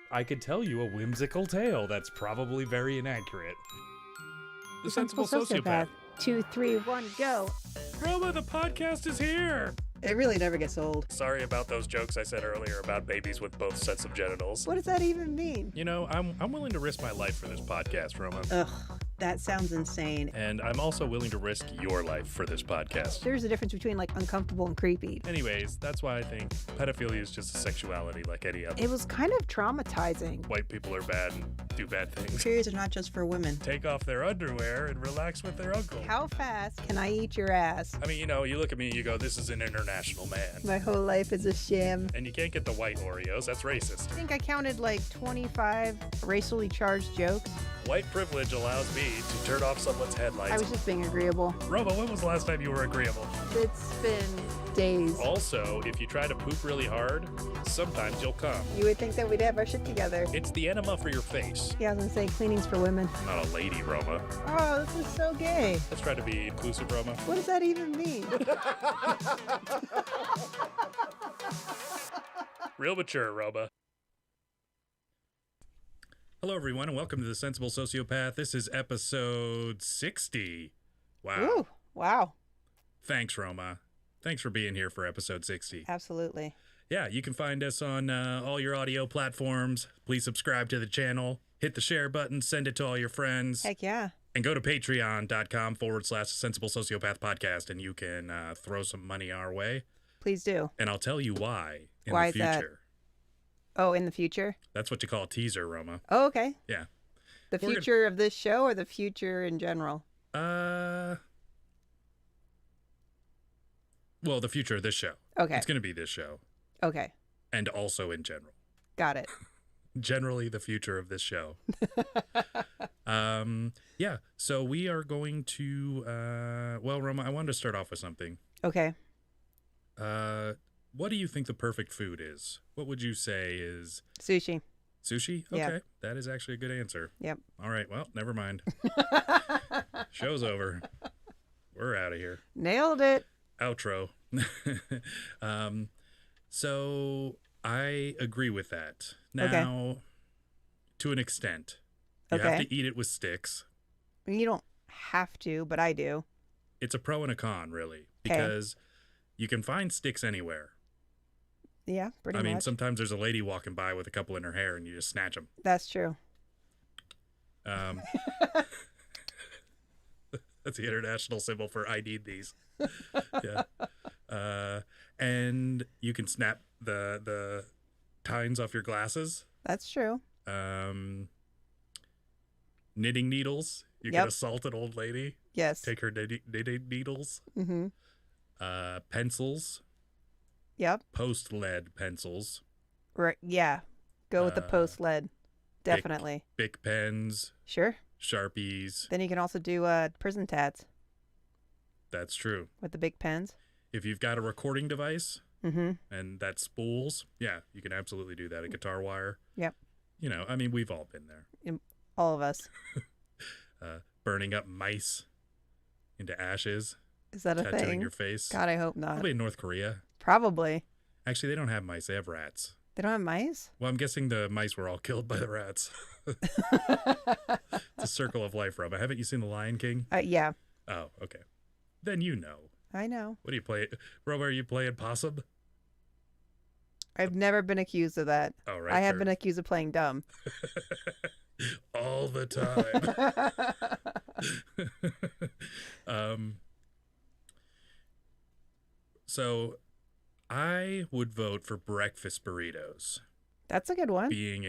I could tell you a whimsical tale that's probably very inaccurate. The Sensible Sociopath. 2, 3, 1, go. Roma, the podcast is here! It really never gets old. Sorry about those jokes I said earlier about babies with both sets of genitals. What does that even mean? You know, I'm willing to risk my life for this podcast, Roma. Ugh, that sounds insane. And I'm also willing to risk your life for this podcast. There's a difference between, uncomfortable and creepy. Anyways, that's why I think pedophilia is just a sexuality like any other. It was kind of traumatizing. White people are bad and do bad things. Periods are not just for women. Take off their underwear and relax with their uncle. How fast can I eat your ass? I mean, you look at me and you go, this is an international man. My whole life is a sham. And you can't get the white Oreos, that's racist. I think I counted 25 racially charged jokes. White privilege allows me to turn off someone's headlights. I was just being agreeable. Roma, when was the last time you were agreeable? It's been days. Also, if you try to poop really hard, sometimes you'll come. You would think that we'd have our shit together. It's the enema for your face. Yeah, I was gonna say cleanings for women. I'm not a lady, Roma. Oh, this is so gay. Let's try to be inclusive, Roma. What does that even mean? Real mature, Roma. Hello, everyone, and welcome to The Sensible Sociopath. This is episode 60. Wow. Ooh, wow. Thanks, Roma. Thanks for being here for episode 60. Absolutely. Yeah, you can find us on all your audio platforms. Please subscribe to the channel. Hit the share button. Send it to all your friends. Heck yeah. And go to patreon.com/Sensible Sociopath Podcast, and you can throw some money our way. Please do. And I'll tell you why in Why the is that? future. Oh, in the future? That's what you call a teaser, Roma. Oh, okay. Yeah. The future of this show or the future in general? Well, the future of this show. Okay. It's going to be this show. Okay. And also in general. Got it. Generally the future of this show. Yeah. So we are going to, well, Roma, I wanted to start off with something. Okay. What do you think the perfect food is? What would you say is... Sushi. Sushi? Okay. Yeah. That is actually a good answer. Yep. All right. Well, never mind. Show's over. We're out of here. Nailed it. Outro. So I agree with that. Now, to an extent, you have to eat it with sticks. You don't have to, but I do. It's a pro and a con, really, because you can find sticks anywhere. Yeah, pretty much. I mean, sometimes there's a lady walking by with a couple in her hair and you just snatch them. That's true. That's the international symbol for I need these. Yeah. And you can snap the tines off your glasses. That's true. Knitting needles. You can assault an old lady. Yes. Take her knitting needles. Mm-hmm. Pencils. Yep. Post-lead pencils. Right. Yeah. Go with the post-lead. Definitely. Bic pens. Sure. Sharpies. Then you can also do prison tats. That's true. With the big pens. If you've got a recording device and that spools, yeah, you can absolutely do that. A guitar wire. Yep. You know, I mean, we've all been there. All of us. Burning up mice into ashes. Is that a thing? Tattooing your face. God, I hope not. Probably in North Korea. Probably. Actually, they don't have mice. They have rats. They don't have mice? Well, I'm guessing the mice were all killed by the rats. It's a circle of life, Rob. Haven't you seen The Lion King? Yeah. Oh, okay. Then you know. I know. What do you play? Rob, are you playing possum? I've never been accused of that. Oh, right. I have been accused of playing dumb. All the time. So I would vote for breakfast burritos. That's a good one. Being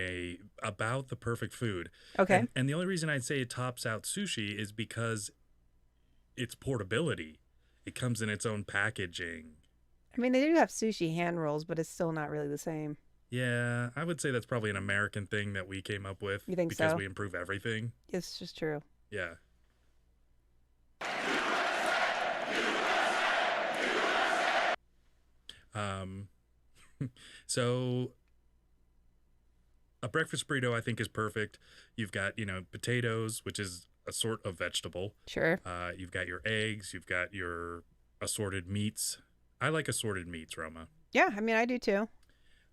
about the perfect food. Okay. And the only reason I'd say it tops out sushi is because its portability. It comes in its own packaging. I mean, they do have sushi hand rolls, but it's still not really the same. Yeah, I would say that's probably an American thing that we came up with. You think because so? we improve everything. It's just true. Yeah. So a breakfast burrito I think is perfect. You've got, potatoes, which is a sort of vegetable. Sure. You've got your eggs, you've got your assorted meats. I like assorted meats, Roma. Yeah, I mean, I do too.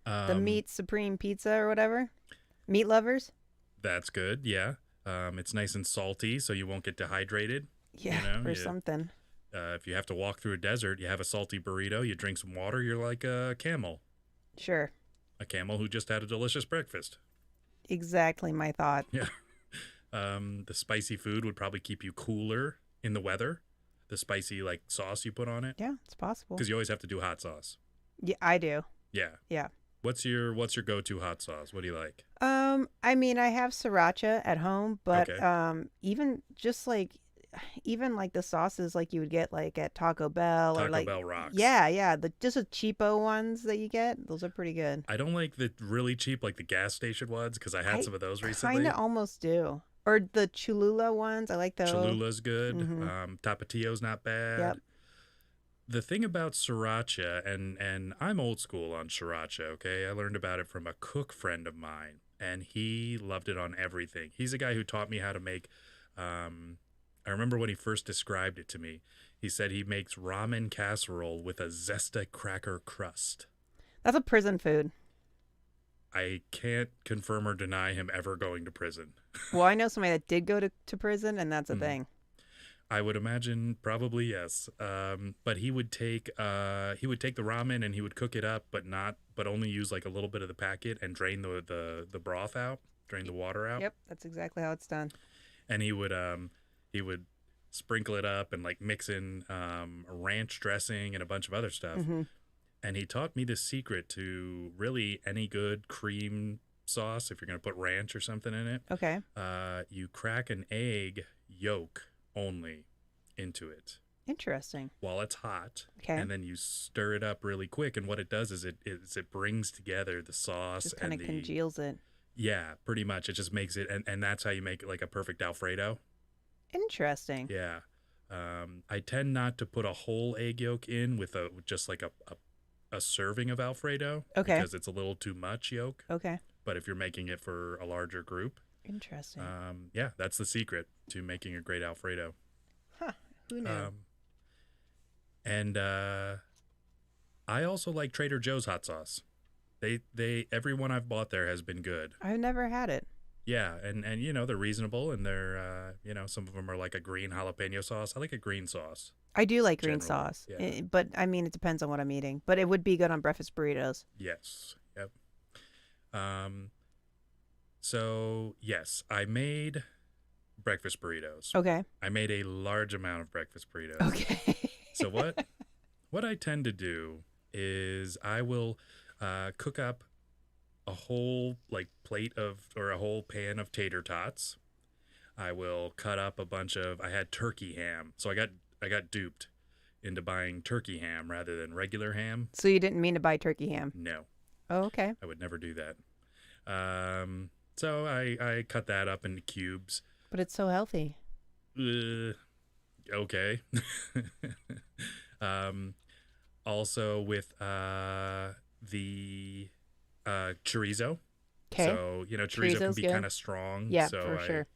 The meat supreme pizza or whatever. Meat lovers? That's good. Yeah. It's nice and salty, so you won't get dehydrated. Yeah, something. If you have to walk through a desert, you have a salty burrito, you drink some water, you're like a camel. Sure. A camel who just had a delicious breakfast. Exactly my thought. Yeah. The spicy food would probably keep you cooler in the weather. The spicy like sauce you put on it. Yeah, it's possible. Because you always have to do hot sauce. Yeah, I do. Yeah. Yeah. What's your go-to hot sauce? What do you like? I mean, I have sriracha at home, but Okay. even like the sauces like you would get like at Taco Bell or Taco like Bell rocks. yeah, just the cheapo ones that you get, those are pretty good. I don't like the really cheap like the gas station ones because I had some of those recently. Kind of almost do. Or the Cholula ones, I like those. Cholula's good. Mhm. Tapatio's not bad. Yep. The thing about sriracha, and I'm old school on sriracha, okay? I learned about it from a cook friend of mine, and he loved it on everything. He's a guy who taught me how to make, I remember when he first described it to me. He said he makes ramen casserole with a Zesta cracker crust. That's a prison food. I can't confirm or deny him ever going to prison. Well, I know somebody that did go to prison, and that's a thing. I would imagine probably yes. But he would take the ramen and he would cook it up, but only use like a little bit of the packet and drain the broth out, drain the water out. Yep, that's exactly how it's done. And he would sprinkle it up and like mix in ranch dressing and a bunch of other stuff. Mm-hmm. And he taught me the secret to really any good cream sauce, if you're going to put ranch or something in it. Okay. You crack an egg yolk only into it. Interesting. While it's hot. Okay. And then you stir it up really quick. And what it does is it brings together the sauce. Just kind of congeals it. Yeah, pretty much. It just makes it, and that's how you make it like a perfect Alfredo. Interesting. Yeah. I tend not to put a whole egg yolk in with just like a serving of Alfredo. Okay. Because it's a little too much yolk. Okay. But if you're making it for a larger group. Interesting. Yeah, that's the secret to making a great Alfredo. Huh. Who knew? And I also like Trader Joe's hot sauce. Every one I've bought there has been good. I've never had it. Yeah, and you know, they're reasonable, and they're some of them are like a green jalapeno sauce. I like a green sauce. I do like green Generally, sauce, yeah. but I mean, it depends on what I'm eating. But it would be good on breakfast burritos. Yes. Yep. So yes, I made breakfast burritos. Okay. I made a large amount of breakfast burritos. Okay. So what I tend to do is I will cook up a whole like plate or a whole pan of tater tots. I will cut up I had turkey ham. So I got duped into buying turkey ham rather than regular ham. So you didn't mean to buy turkey ham? No. Oh, okay. I would never do that. So I cut that up into cubes. But it's so healthy. Okay. Also with the chorizo. Okay. So, chorizo can Chorizo's be good. kind of strong. Yeah, so for sure.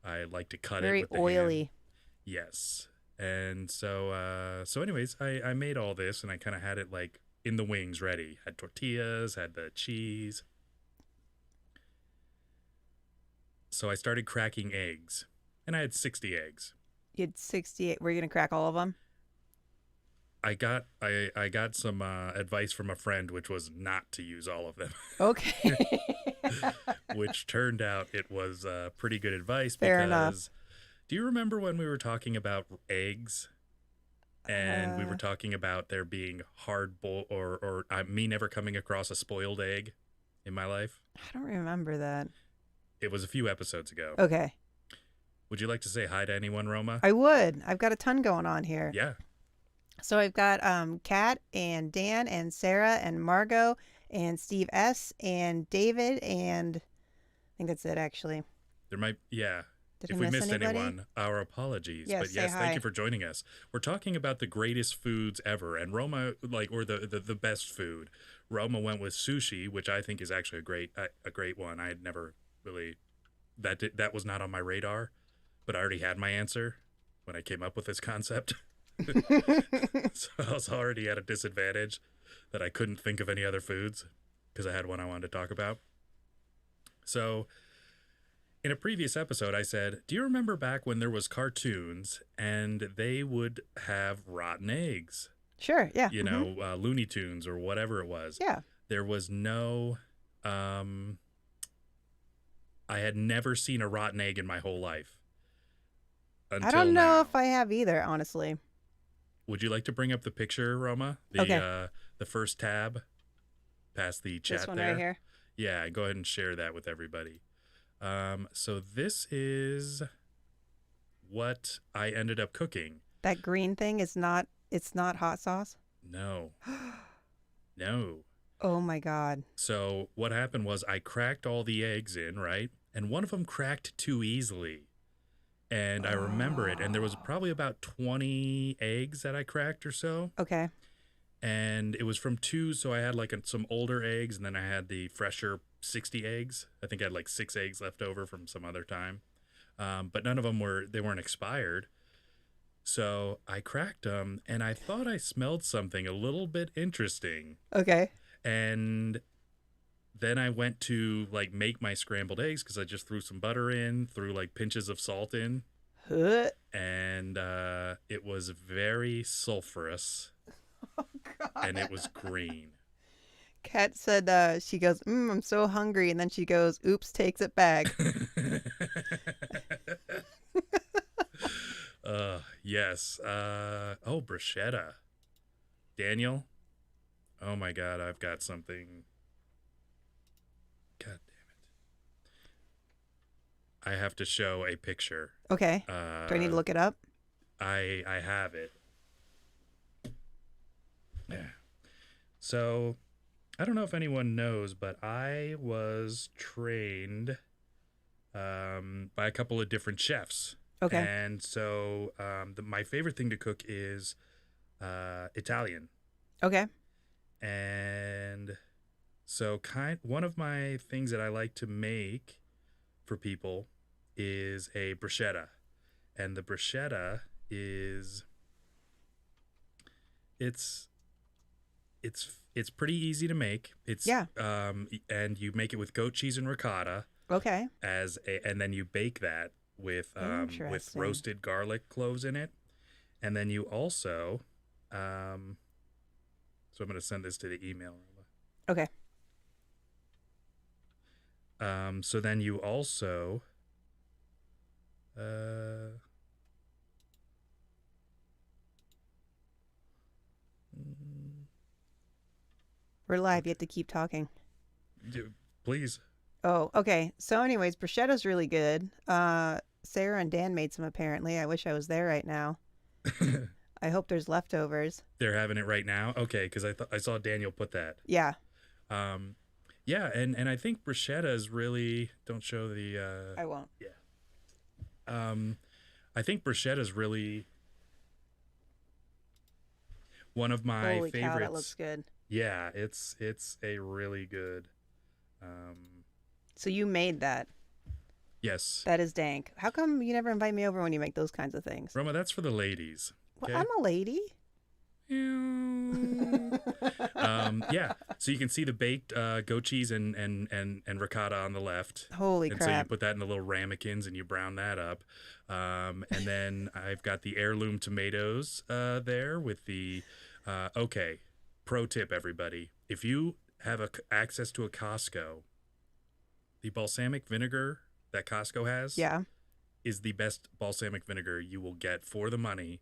I like to cut Very it with the oily. hand. Yes. And so anyways, I made all this and I kind of had it like in the wings ready. Had tortillas, had the cheese. So I started cracking eggs, and I had 60 eggs. You had 68. Were you going to crack all of them? I got some advice from a friend, which was not to use all of them. Okay. Which turned out it was pretty good advice. Fair because enough. Do you remember when we were talking about eggs? And we were talking about there being or me never coming across a spoiled egg in my life? I don't remember that. It was a few episodes ago. Okay. Would you like to say hi to anyone, Roma? I would. I've got a ton going on here. Yeah. So I've got Kat and Dan and Sarah and Margot and Steve S. and David and I think that's it actually. There might, yeah. Did If I we miss missed anybody? anyone, our apologies. Yes, but say yes, hi. thank you for joining us. We're talking about the greatest foods ever, and Roma, or the best food. Roma went with sushi, which I think is actually a great one. I had never really that was not on my radar, but I already had my answer when I came up with this concept. So I was already at a disadvantage that I couldn't think of any other foods because I had one I wanted to talk about. So in a previous episode, I said, do you remember back when there was cartoons and they would have rotten eggs? Sure, yeah. You know, Looney Tunes or whatever it was. Yeah. There was no, I had never seen a rotten egg in my whole life. Until I don't know now. if I have either, honestly. Would you like to bring up the picture, Roma? Okay. The first tab past the chat This one there. right here. Yeah, go ahead and share that with everybody. So this is what I ended up cooking. That green thing is not, it's not hot sauce? No. No. Oh my God. So what happened was I cracked all the eggs in, right? And one of them cracked too easily. And I remember it. And there was probably about 20 eggs that I cracked or so. Okay. And it was from two. So I had like some older eggs, and then I had the fresher 60 eggs. I think I had like 6 eggs left over from some other time. But none of them weren't expired. So I cracked them, and I thought I smelled something a little bit interesting. Okay. And then I went to like make my scrambled eggs because I just threw some butter in, threw like pinches of salt in, and it was very sulfurous. Oh God. And it was green. Kat said she goes, I'm so hungry, and then she goes, oops, takes it back. Yes. Oh, bruschetta. Daniel. Oh my God, I've got something. God damn it. I have to show a picture. Okay. Do I need to look it up? I have it. Yeah. So, I don't know if anyone knows, but I was trained by a couple of different chefs. Okay. And so my favorite thing to cook is Italian. Okay. And so one of my things that I like to make for people is a bruschetta. And the bruschetta is it's pretty easy to make. It's Yeah. And you make it with goat cheese and ricotta. Okay. And then you bake that with Interesting. roasted garlic cloves in it. And then you also so I'm going to send this to the email. Okay. So then you also We're live. You have to keep talking. Please. Oh, okay. So anyways, bruschetta's really good. Sarah and Dan made some apparently. I wish I was there right now. I hope there's leftovers. They're having it right now? Okay, because I saw Daniel put that. Yeah. Yeah, and I think bruschetta is really... Don't show the... I won't. Yeah. I think bruschetta is really one of my Holy favorites. cow, that looks good. Yeah, it's a really good... So you made that. Yes. That is dank. How come you never invite me over when you make those kinds of things? Roma, that's for the ladies. Okay? Well, I'm a lady. Yeah. So you can see the baked goat cheese and ricotta on the left. Holy and crap. So you put that in the little ramekins and you brown that up. And then I've got the heirloom tomatoes there with the... okay, pro tip, everybody. If you have access to a Costco, the balsamic vinegar that Costco has Yeah. is the best balsamic vinegar you will get for the money,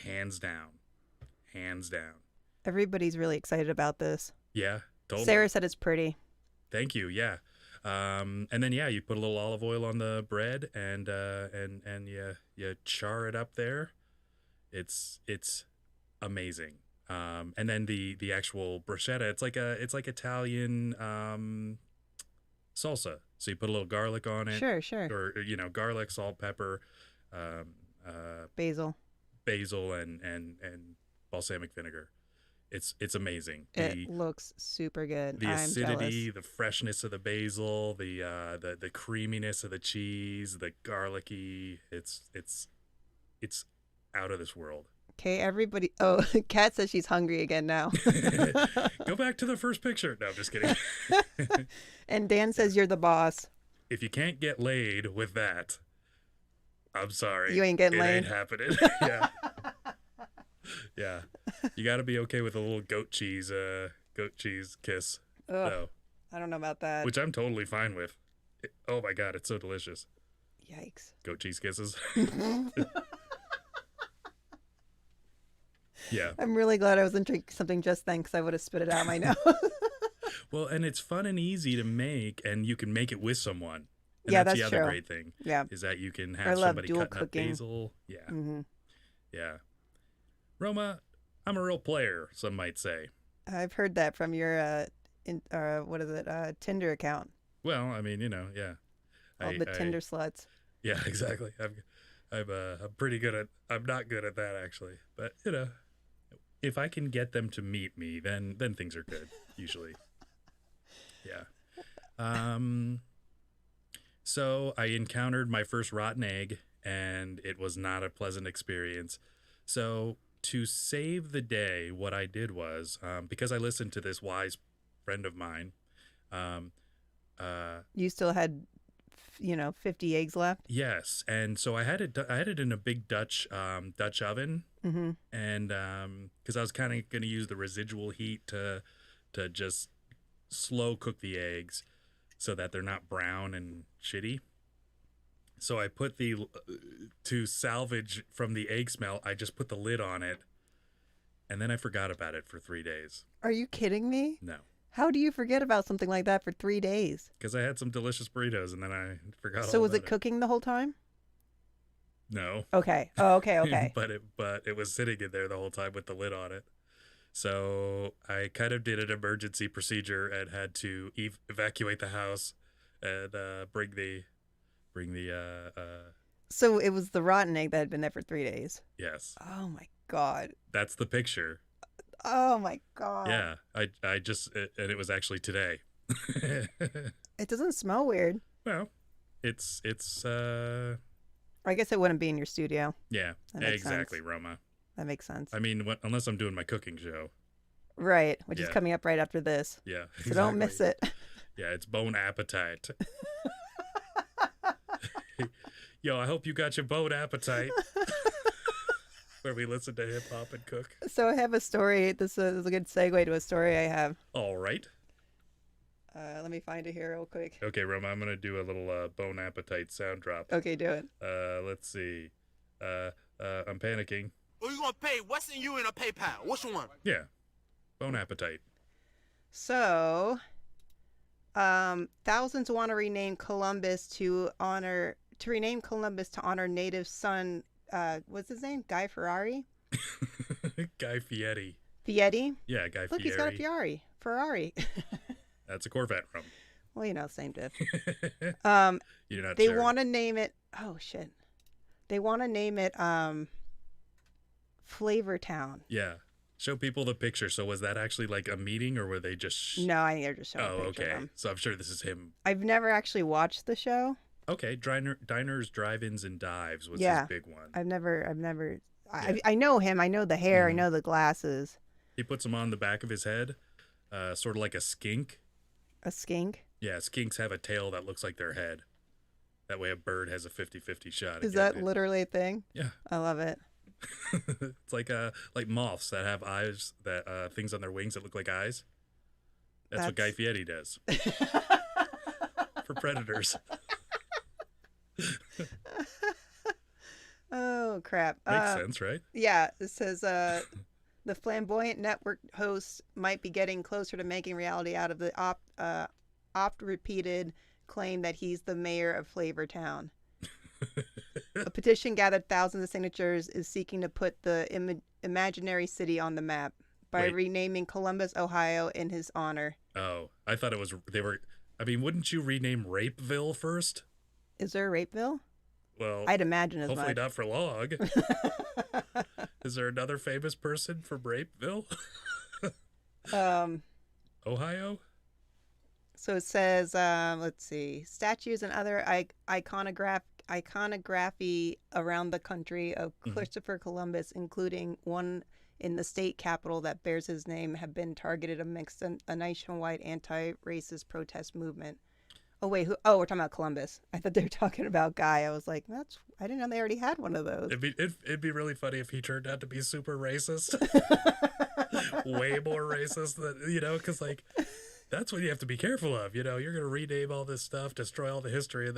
hands down. Hands down. Everybody's really excited about this. Yeah, totally. Sarah said it's pretty. Thank you. Yeah. And then you put a little olive oil on the bread and you char it up there. It's amazing. And then the actual bruschetta, it's like Italian salsa. So you put a little garlic on it. Sure. Or garlic, salt, pepper, Basil. and balsamic vinegar. It's amazing. It looks super good. The I'm acidity, jealous. the freshness of the basil, the creaminess of the cheese, the garlicky. It's out of this world. Okay, everybody. Oh, Kat says she's hungry again now. Go back to the first picture. No, I'm just kidding. And Dan says you're the boss. if you can't get laid with that, I'm sorry. You ain't getting it laid. Ain't happening. Yeah. Yeah. You got to be okay with a little goat cheese kiss. Ugh, So, I don't know about that. which I'm totally fine with. Oh my God, it's so delicious. Yikes. Goat cheese kisses. Yeah. I'm really glad I wasn't drinking something just then because I would have spit it out my nose. Well, and it's fun and easy to make, and you can make it with someone. And Yeah, that's the that's other true. great thing. Yeah. Is that you can I have love somebody dual cutting cooking. up basil. Yeah. Mm-hmm. Yeah. Roma, I'm a real player, some might say. I've heard that from your Tinder account. Well, I mean, yeah. All the Tinder sluts. Yeah, exactly. I'm pretty good at. I'm not good at that actually, but if I can get them to meet me, then things are good usually. Yeah. So I encountered my first rotten egg, and it was not a pleasant experience. So to save the day, what I did was, because I listened to this wise friend of mine, You still had, 50 eggs left? yes, and so I had it in a big Dutch oven, Mm-hmm. and because I was kind of going to use the residual heat to just slow cook the eggs so that they're not brown and shitty. So I put to salvage from the egg smell, I just put the lid on it, and then I forgot about it for 3 days. Are you kidding me? No, How do you forget about something like that for 3 days? because I had some delicious burritos, and then I forgot. So all was it about cooking the whole time? No. Okay. Oh, okay. but it was sitting in there the whole time with the lid on it. So I kind of did an emergency procedure and had to evacuate the house and bring the So it was the rotten egg that had been there for 3 days. yes. Oh my God. That's the picture. Oh my God. Yeah. I just and it was actually today. It doesn't smell weird. Well, it's I guess it wouldn't be in your studio. yeah, That makes exactly, sense. Roma. That makes sense. I mean, unless I'm doing my cooking show. Right, which is Yeah. coming up right after this. Yeah. So don't miss it. Yeah, it's bone appetite. Yo, I hope you got your bone appetite. Where we listen to hip hop and cook. So I have a story. This is a good segue to a story I have. All right. Let me find it here real quick. Okay, Roma, I'm gonna do a little bone appetite sound drop. Okay, do it. Let's see. I'm panicking. Who you gonna pay? Western Union or PayPal? Which one? Yeah, bone appetite. So, thousands want to rename Columbus to honor native son. What's his name? Guy Ferrari. Guy Fieri. Fieri. Yeah, Guy Look, Fieri. he's got a Ferrari. That's a Corvette, Rom. Well, same diff. You're not They sure. want to name it. Oh shit. They want to name it Flavor Town. Yeah. Show people the picture. So was that actually like a meeting, or were they just? No, I think they're just showing Oh, a picture okay. of them. So I'm sure this is him. I've never actually watched the show. Okay, diners, drive-ins, and dives was Yeah. his big one. I've never. Yeah. I know him. I know the hair. I Mhm. know the glasses. He puts them on the back of his head, sort of like a skink. A skink. Yeah, skinks have a tail that looks like their head. That way a bird has a 50-50 shot. at Is that getting it. literally a thing? Yeah. I love it. It's like moths that have eyes, that things on their wings that look like eyes. That's what Guy That's- Fieri does for predators. Oh crap. Makes sense, right? Yeah, it says the flamboyant network host might be getting closer to making reality out of the oft-repeated claim that he's the mayor of Flavor Town. A petition gathered thousands of signatures is seeking to put the imaginary city on the map by Wait. renaming Columbus, Ohio in his honor. Oh, I thought they were. I mean, wouldn't you rename Rapeville first? Is there a Rapeville? Well, I'd imagine as hopefully much. not for long. Is there another famous person from Rapeville, Ohio? So it says, let's see, statues and other iconography around the country of Christopher Columbus, including one in the state capital that bears his name, have been targeted amidst a nationwide anti-racist protest movement. Oh wait, who? Oh, we're talking about Columbus. I thought they were talking about Guy. I was like, I didn't know they already had one of those. It'd be really funny if he turned out to be super racist, way more racist than because like that's what you have to be careful of. You're gonna rename all this stuff, destroy all the history, and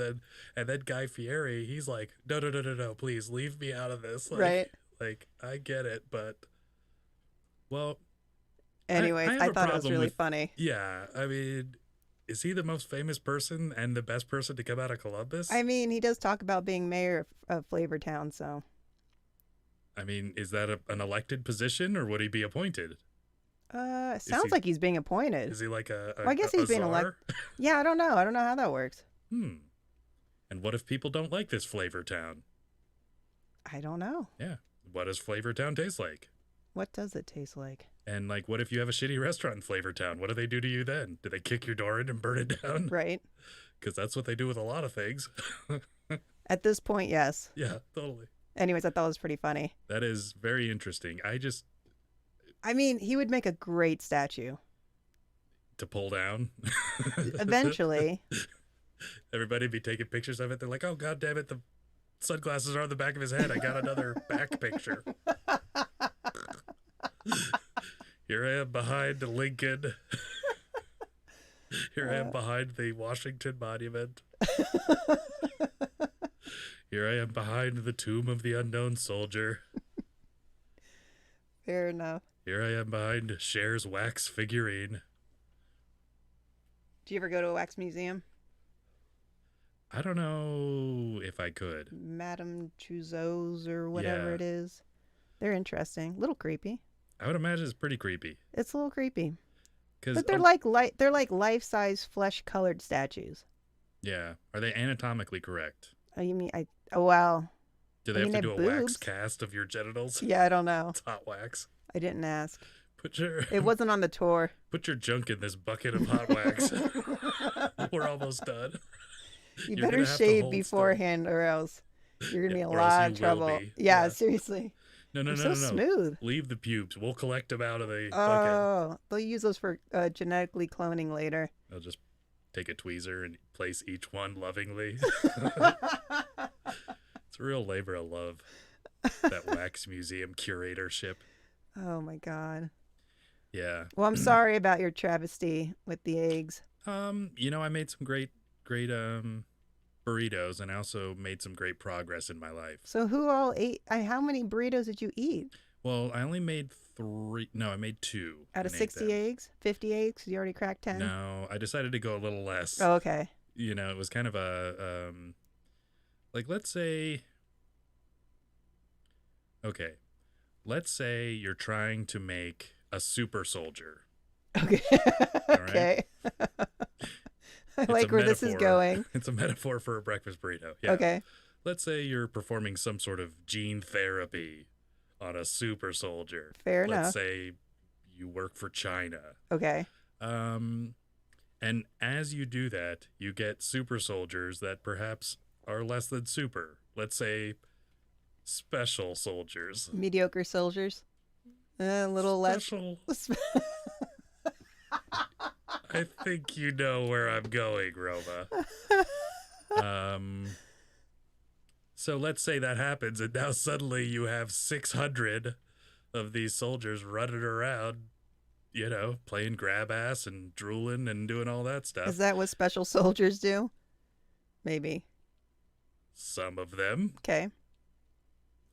then Guy Fieri, he's like, no, please leave me out of this. Like, Right. Like I get it, but well, Anyways, have I a thought it was problem really with- funny. Yeah, I mean, is he the most famous person and the best person to come out of Columbus? I mean, he does talk about being mayor of Flavortown, so I mean, is that an elected position or would he be appointed? it sounds like he's being appointed. Is he like a Well, I guess he's being czar? elected. Yeah, I don't know. I don't know how that works. And what if people don't like this Flavor Town? I don't know. Yeah. What does Flavor Town taste like? What does it taste like? And like, what if you have a shitty restaurant in Flavor Town? What do they do to you then? Do they kick your door in and burn it down? Right. Because that's what they do with a lot of things. At this point, yes. Yeah, totally. Anyways, I thought it was pretty funny. That is very interesting. I mean, he would make a great statue. To pull down. Eventually. Everybody be taking pictures of it. They're like, oh, God damn it. The sunglasses are on the back of his head. I got another back picture. Here I am behind Lincoln. Here I am behind the Washington Monument. Here I am behind the tomb of the unknown soldier. Fair enough. Here I am behind Cher's wax figurine. Do you ever go to a wax museum? I don't know if I could. Madame Tussauds or whatever Yeah. it is. They're interesting. A little creepy. I would imagine it's pretty creepy. It's a little creepy. Cause, But they're like life-size flesh-colored statues. yeah. Are they anatomically correct? Oh, you mean well, Do they I have mean, to they do have a wax boobs. cast of your genitals? yeah, I don't know. It's hot wax. I didn't ask. It It wasn't on the tour. Put your junk in this bucket of hot wax. We're almost done. You You're better gonna have to shave hold still. beforehand or else you're going to be in a Or else lot you of trouble. will be. Yeah, Yeah. seriously. No, They're so smooth. Leave the pubes. We'll collect them out of the bucket. Oh, they'll use those for genetically cloning later. I'll just take a tweezer and place each one lovingly. It's a real labor of love. That wax museum curatorship. Oh my God. Yeah. Well, I'm sorry about your travesty with the eggs. I made some great burritos, and I also made some great progress in my life. So who all ate? How many burritos did you eat? Well, I only made 3. No, I made 2. Out of and ate 60 them. eggs? 50 eggs? 'Cause you already cracked 10? No, I decided to go a little less. Oh, okay. It was kind of a like, let's say you're trying to make a super soldier. Okay. right. Okay. I It's like a where this is metaphor. going. It's a metaphor for a breakfast burrito. Yeah. Okay. Let's say you're performing some sort of gene therapy on a super soldier. Fair Let's enough. say you work for China. Okay. And as you do that, you get super soldiers that perhaps are less than super. Let's say special soldiers. Mediocre soldiers. A little Special. less. I think you know where I'm going, Roma. So let's say that happens, and now suddenly you have 600 of these soldiers running around, playing grab ass and drooling and doing all that stuff. Is that what special soldiers do? Maybe. Some of them. Okay.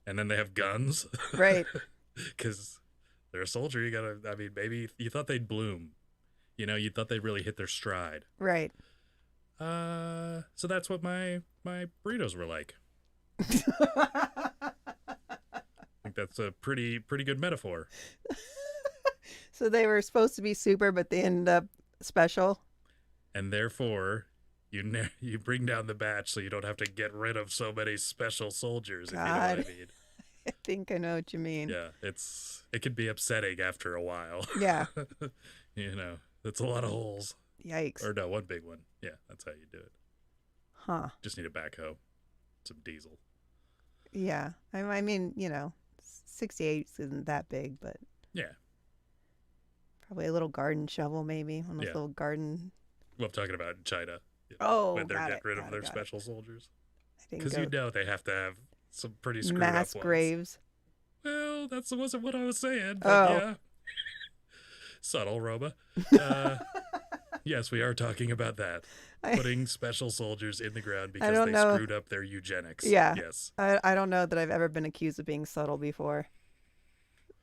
And then they have guns. Right. Because they're a soldier, maybe you thought they'd bloom. You thought they'd really hit their stride. Right. So that's what my burritos were like. I think that's a pretty good metaphor. So they were supposed to be super, but they ended up special. And therefore, you bring down the batch so you don't have to get rid of so many special soldiers, if you know what I God. mean. I think I know what you mean. Yeah, it can be upsetting after a while. Yeah. It's a lot of holes. Yikes. Or no, one big one. Yeah, that's how you do it. Huh. Just need a backhoe, some diesel. Yeah. I mean, 68 isn't that big, but Yeah. probably a little garden shovel maybe. One of those Yeah. little garden. Well, I'm talking about in China. Oh, when they're got getting it. rid Got of it. their Got it. special soldiers. I didn't Because go you know they have to have some pretty screwed mass up ones. graves. Well, that wasn't what I was saying, but Oh. yeah. Subtle, Roma. Yes, we are talking about that. Putting special soldiers in the ground because don't they know. screwed up their eugenics. Yeah. Yes. I don't know that I've ever been accused of being subtle before.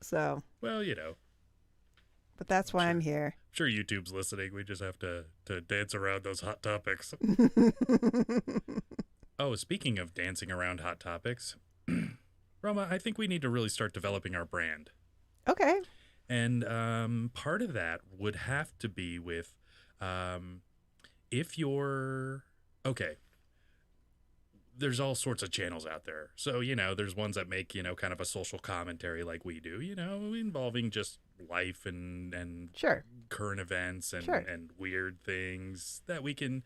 So, Well, but that's why I'm here. I'm sure YouTube's listening. We just have to dance around those hot topics. Oh, speaking of dancing around hot topics, Roma, I think we need to really start developing our brand. Okay. And part of that would have to be with if you're okay. There's all sorts of channels out there. So, there's ones that make, kind of a social commentary like we do, involving just life and Sure. current events and, Sure. and weird things that we can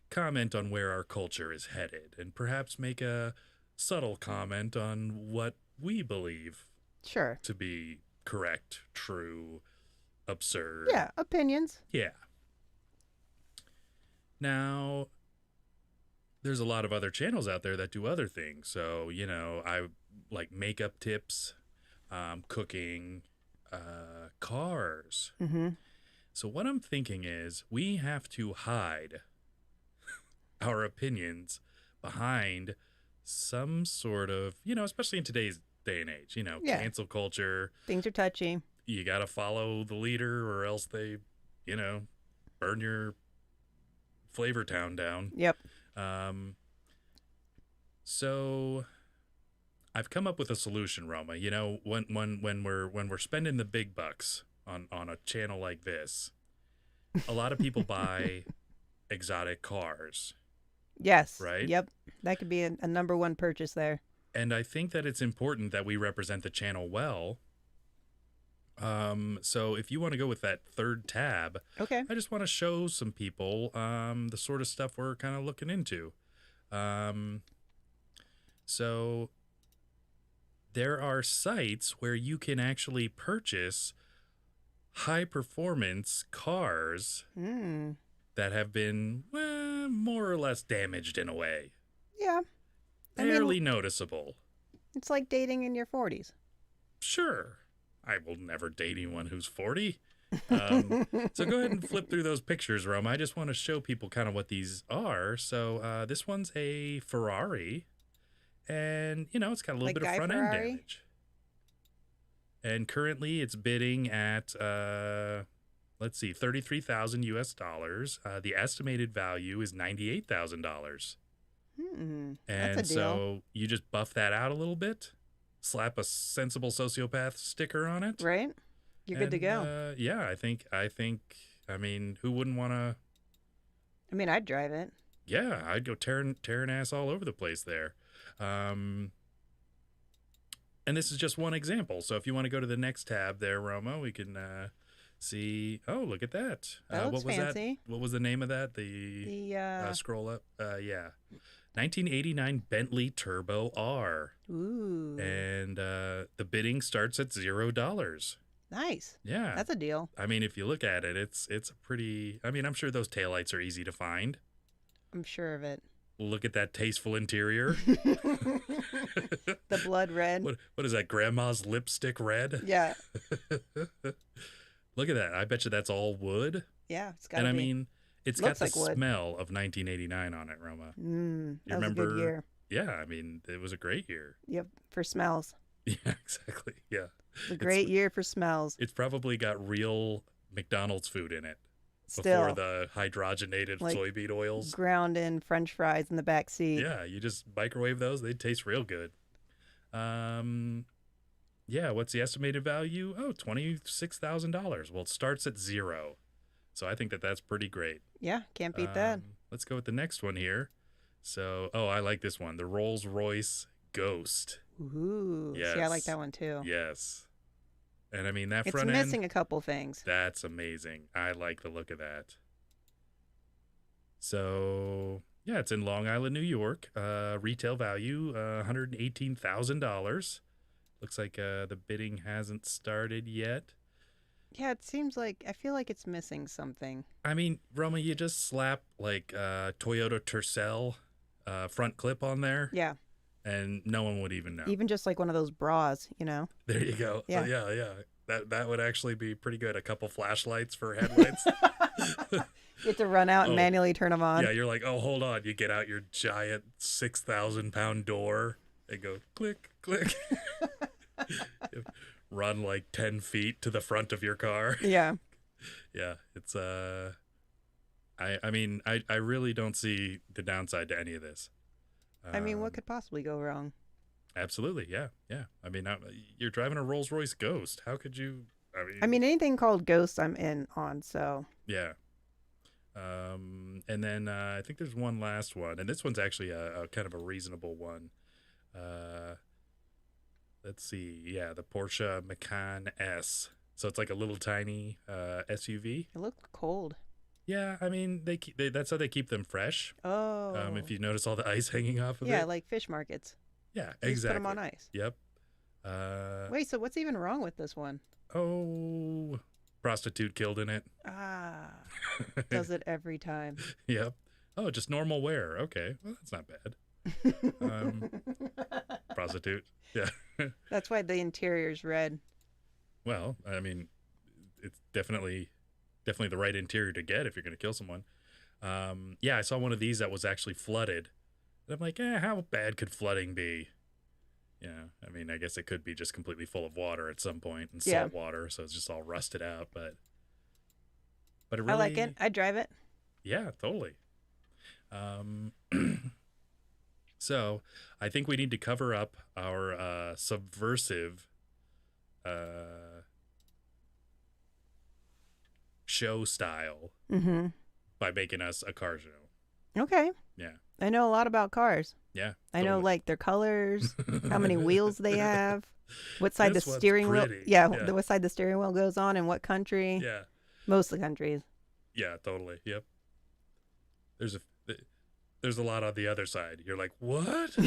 comment on where our culture is headed and perhaps make a subtle comment on what we believe Sure. to be correct, true, absurd. Yeah. Opinions. Yeah. Now, there's a lot of other channels out there that do other things. So, I like makeup tips, cooking, cars. Mm-hmm. So what I'm thinking is we have to hide our opinions behind some sort of, especially in today's day and age, Yeah. cancel culture. Things are touchy. You got to follow the leader or else they, burn your flavor town down. Yep. So I've come up with a solution, Roma. When we're spending the big bucks on a channel like this, a lot of people buy exotic cars. Yes. Right? Yep. That could be a number one purchase there. And I think that it's important that we represent the channel well. So if you want to go with that third tab, Okay. I just want to show some people the sort of stuff we're kind of looking into. So there are sites where you can actually purchase high performance cars that have been more or less damaged in a way. Yeah. Barely noticeable. It's like dating in your 40s. Sure. I will never date anyone who's 40. So go ahead and flip through those pictures, Roma. I just want to show people kind of what these are. So this one's a Ferrari. And, it's got a little Like bit of Guy front Ferrari? end damage. And currently it's bidding at, let's see, $33,000 US dollars. The estimated value is $98,000. That's a And deal. so you just buff that out a little bit, slap a sensible sociopath sticker on it. Right? You're good to go. Yeah, I think, I mean, who wouldn't want to? I mean, I'd drive it. Yeah, I'd go tearing ass all over the place there. And this is just one example. So if you want to go to the next tab there, Roma, we can see. Oh, look at that. That looks what was fancy. What was the name of that? The scroll up. Yeah. 1989 Bentley Turbo R. Ooh. And the bidding starts at $0. Nice. Yeah. That's a deal. I mean, if you look at it, it's a pretty, I mean, I'm sure those taillights are easy to find. I'm sure of it. Look at that tasteful interior. The blood red. What is that? Grandma's lipstick red? Yeah. Look at that. I bet you that's all wood. Yeah. It's got And to I be. mean, it's Looks got like the wood. smell of 1989 on it, Roma. You That was a remember? good year. Yeah, I mean, it was a great year. Yep. For smells. Yeah, exactly. Yeah. A great year for smells. It's probably got real McDonald's food in it. Still. Before the hydrogenated Like soybean oils. ground in French fries in the back seat. Yeah, you just microwave those. They taste real good. Yeah, what's the estimated value? Oh, $26,000. Well, it starts at 0. So I think that's pretty great. Yeah. Can't beat that. Let's go with the next one here. So, I like this one. The Rolls-Royce Ghost. Ooh. Yes. See, I like that one too. Yes. And I mean, that It's front missing end, a couple things. that's amazing. I like the look of that. So, yeah, it's in Long Island, New York. Retail value, $118,000. Looks like the bidding hasn't started yet. Yeah, it seems like I feel like it's missing something. I mean, Roma, you just slap like Toyota Tercel front clip on there, Yeah, and no one would even know. even just like one of those bras, you know? There you go. Yeah. Yeah, yeah. That would actually be pretty good. A couple flashlights for headlights. You have to run out and Oh, manually turn them on. Yeah, you're like, oh, hold on. You get out your giant 6,000-pound door and go click, click. Run like 10 feet to the front of your car. Yeah. Yeah, it's I mean, I really don't see the downside to any of this. I mean, what Um, could possibly go wrong? Absolutely, yeah, yeah. I mean, you're driving a Rolls-Royce Ghost. How could you? I mean, anything called Ghost, I'm in on. So Yeah. And then I think there's one last one, and this one's actually a kind of a reasonable one. Let's see. Yeah, the Porsche Macan S. So it's like a little tiny SUV. it looked cold. Yeah, I mean, that's how they keep them fresh. Oh. If you notice all the ice hanging off of yeah, it. like fish markets. Yeah, You exactly. just put them on ice. Yep. Wait, so what's even wrong with this one? Oh, prostitute killed in it. Ah, does it every time. Yep. Oh, just normal wear. Okay, well that's not bad. Prostitute. Yeah. That's why the interior's red. Well, I mean, it's definitely the right interior to get if you're going to kill someone. Yeah, I saw one of these that was actually flooded. And I'm like, how bad could flooding be? Yeah, I mean, I guess it could be just completely full of water at some point and Yeah. salt water, so it's just all rusted out. But it really, I like it. I'd drive it. Yeah, totally. Um, so I think we need to cover up our subversive show style Mm-hmm. by making us a car show. Okay. Yeah. I know a lot about cars. Yeah. I know like their colors, how many wheels they have, what side This the one's steering wheel. pretty. Yeah, Yeah. what side the steering wheel goes on in what country. Yeah. Most of the countries. Yeah, totally. Yep. There's a lot on the other side. You're like, what?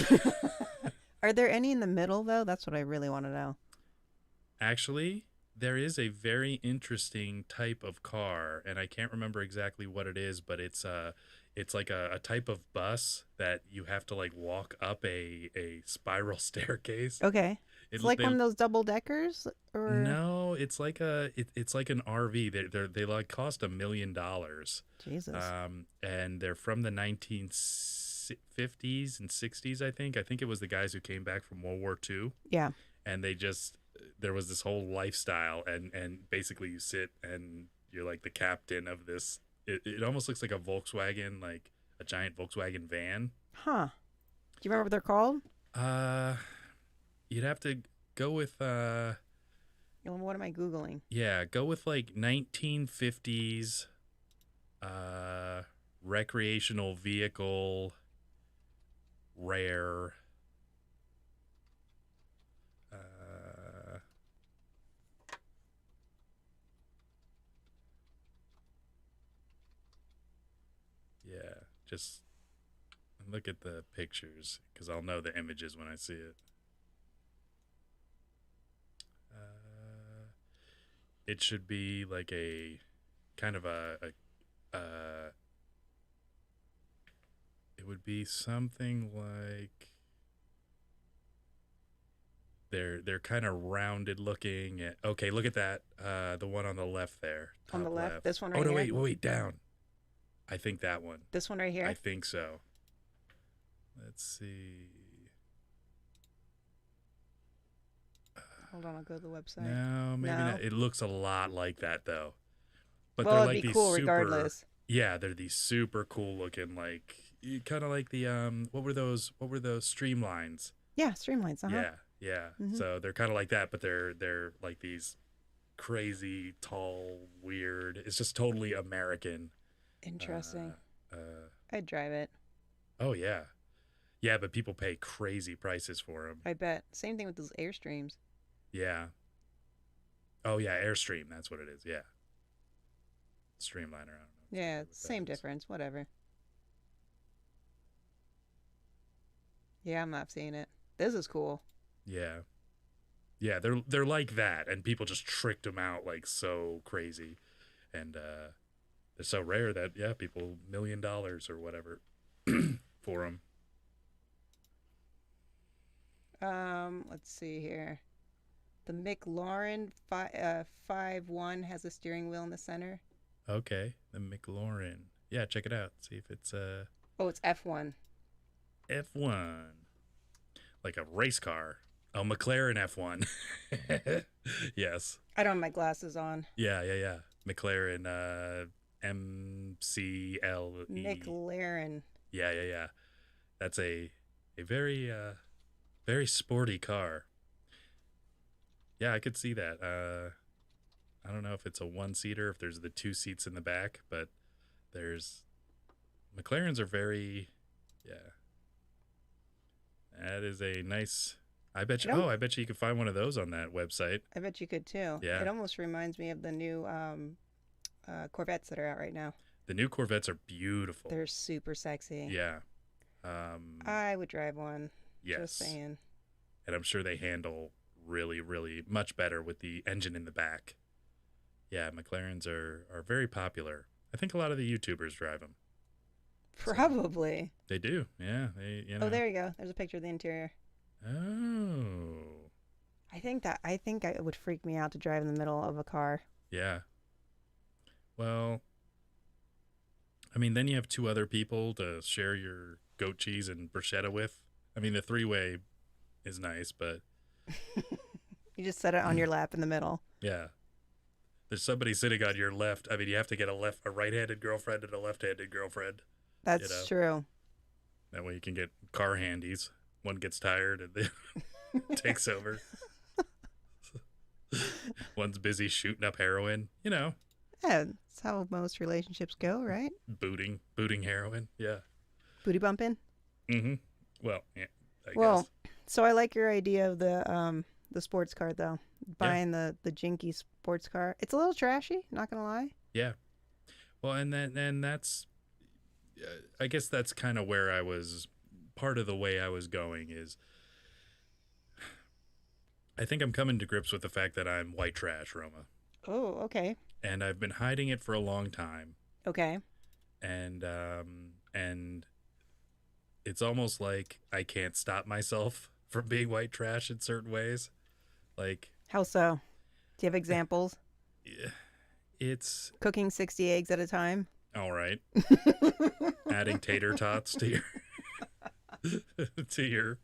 Are there any in the middle though? That's what I really want to know. Actually, there is a very interesting type of car, and I can't remember exactly what it is, but it's like a type of bus that you have to like walk up a spiral staircase. Okay. It's like one of those double deckers, or No, it's like it's like an RV. They like cost $1 million. Jesus. And they're from the 1950s and 60s, I think. I think it was the guys who came back from World War II. Yeah. And there was this whole lifestyle, and basically you sit and you're like the captain of this. It almost looks like a Volkswagen, like a giant Volkswagen van. Huh. Do you remember what they're called? You'd have to go with What am I Googling? yeah, go with like 1950s recreational vehicle rare yeah, just look at the pictures because I'll know the images when I see it. It should be like a kind of it would be something like they're kind of rounded looking. Okay, look at that. The one on the left there. On the top left? This one right Oh no, here? wait, down. I think that one. This one right here? I think so. Let's see. Hold on, I'll go to the website. No, maybe No? not. It looks a lot like that though. But Well, they're it'd like be these cool super, regardless. Yeah, they're these super cool looking, like kind of like the what were those streamlines? Yeah, streamlines. Uh-huh. Yeah. Mhm. So they're kind of like that, but they're like these crazy, tall, weird. It's just totally American. Interesting. Uh, I'd drive it. oh yeah, yeah, but people pay crazy prices for them. I bet. Same thing with those Airstreams. Yeah. Oh yeah, Airstream. That's what it is. Yeah. Streamliner. I don't know. Yeah, What that same is. difference. Whatever. Yeah, I'm not seeing it. This is cool. Yeah. Yeah, they're like that, and people just tricked them out like so crazy, and they're so rare that yeah, people $1 million or whatever for them. Let's see here. The McLaurin 5.1 has a steering wheel in the center. Okay, the McLaurin. Yeah, check it out. See if it's Oh, it's F1. F1, like a race car. Oh, McLaren F1. Yes. I don't have my glasses on. Yeah. McLaren MCLE. McLaren. Yeah. That's a very very sporty car. Yeah, I could see that. I don't know if it's a one-seater, if there's the two seats in the back, but there's McLarens are very, yeah. That is a nice. I bet you. Oh, I bet you could find one of those on that website. I bet you could too. Yeah. It almost reminds me of the new Corvettes that are out right now. The new Corvettes are beautiful. They're super sexy. Yeah. I would drive one. Yes. Just saying. And I'm sure they handle really, really much better with the engine in the back. Yeah, McLarens are very popular. I think a lot of the YouTubers drive them. Probably. So they do. Yeah. Oh, there you go. There's a picture of the interior. Oh. I think it would freak me out to drive in the middle of a car. Yeah. Well, I mean, then you have two other people to share your goat cheese and bruschetta with. I mean, the three-way is nice, but You just set it on your lap in the middle. yeah. There's somebody sitting on your left. I mean, you have to get a right-handed girlfriend and a left-handed girlfriend. That's true. That way you can get car handies. One gets tired and then takes over. One's busy shooting up heroin. Yeah, that's how most relationships go, right? Booting heroin. Yeah. Booty bumping. Mm-hmm. Well, yeah. I Well, guess. so I like your idea of the sports car though. Buying the jinky sports car. It's a little trashy, not gonna lie. Yeah. Well, and that's, I guess that's kind of where I was. Part of the way I was going is, I think I'm coming to grips with the fact that I'm white trash, Roma. Oh, okay. And I've been hiding it for a long time. Okay. And it's almost like I can't stop myself from being white trash in certain ways. Like, how so? Do you have examples? It's Cooking 60 eggs at a time. all right. Adding tater tots to your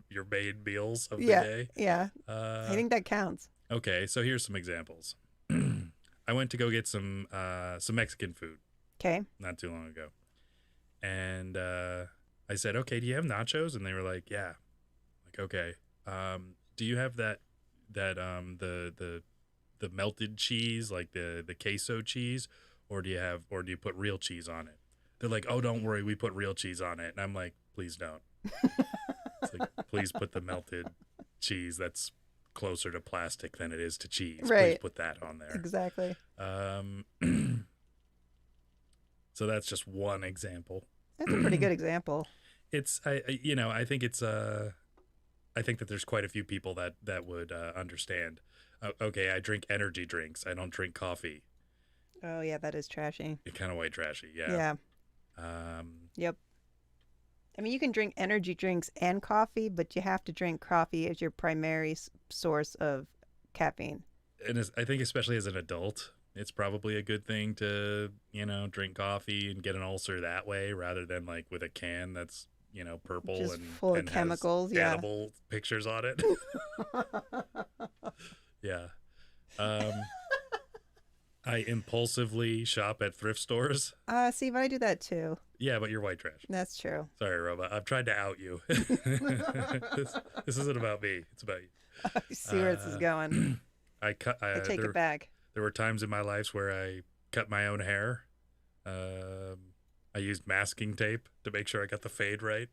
your main meals of the day. Yeah. I think that counts. Okay, so here's some examples. I went to go get some Mexican food. Okay. Not too long ago, and I said, "Okay, do you have nachos?" And they were like, "Yeah." Like, okay. Do you have the melted cheese, like the queso cheese, or do you put real cheese on it? They're like, "Oh, don't worry, we put real cheese on it." And I'm like, "Please don't." It's like, please put the melted cheese that's closer to plastic than it is to cheese. Right. Please put that on there. Exactly. So that's just one example. That's a pretty good example. It's I think it's I think that there's quite a few people that would understand. Okay, I drink energy drinks. I don't drink coffee. Oh yeah, that is trashy. It's kind of white trashy. Yeah. Yeah. Yep. I mean, you can drink energy drinks and coffee, but you have to drink coffee as your primary source of caffeine. And I think especially as an adult, it's probably a good thing to, drink coffee and get an ulcer that way rather than like with a can that's, purple Just and full of chemicals, has animal pictures on it. Yeah. I impulsively shop at thrift stores. See, but I do that too. Yeah, but you're white trash. That's true. Sorry, Roba. I've tried to out you. This isn't about me. It's about you. I see where this is going. I take it back. There were times in my life where I cut my own hair. I used masking tape to make sure I got the fade right.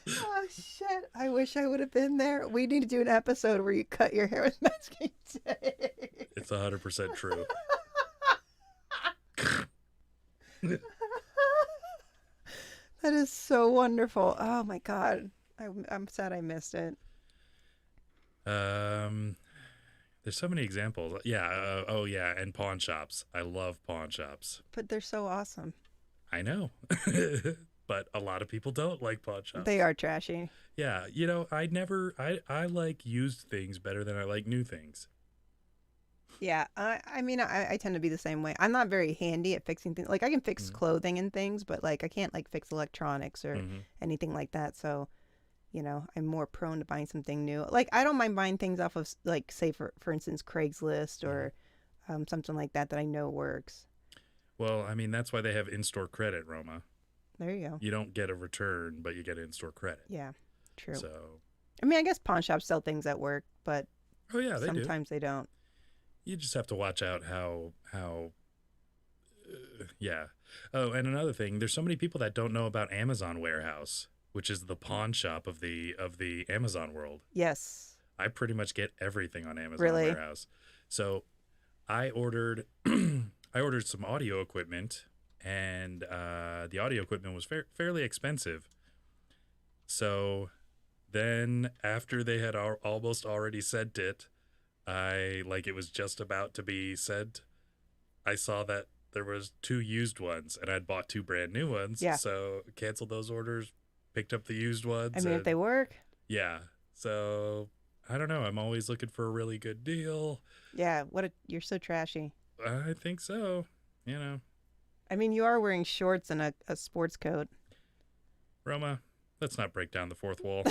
Oh shit! I wish I would have been there. We need to do an episode where you cut your hair with masking tape. It's 100% true. so wonderful. Oh my God. I'm sad I missed it. There's so many examples. Yeah. Oh yeah, and pawn shops. I love pawn shops. But they're so awesome. I know, but a lot of people don't like pawn shops. They are trashy. Yeah, I like used things better than I like new things. Yeah, I mean, I tend to be the same way. I'm not very handy at fixing things. Like, I can fix clothing and things, but, like, I can't, like, fix electronics or anything like that. So, I'm more prone to buying something new. Like, I don't mind buying things off of, like, say, for instance, Craigslist or something like that I know works. Well, I mean, that's why they have in-store credit, Roma. There you go. You don't get a return, but you get in-store credit. Yeah, true. So, I mean, I guess pawn shops sell things that work, but oh yeah, they sometimes do. they don't. You just have to watch out how yeah. Oh, and another thing, there's so many people that don't know about Amazon Warehouse, which is the pawn shop of the Amazon world. Yes. I pretty much get everything on Amazon Really? Warehouse. So, I ordered some audio equipment, and the audio equipment was fairly expensive. So then, after they had almost already sent it, it was just about to be sent, I saw that there was 2 used ones, and I'd bought 2 brand new ones. Yeah. So canceled those orders, picked up the used ones. I mean, if they work. Yeah. So I don't know. I'm always looking for a really good deal. Yeah. You're so trashy. I think so. I mean, you are wearing shorts and a sports coat. Roma, let's not break down the fourth wall.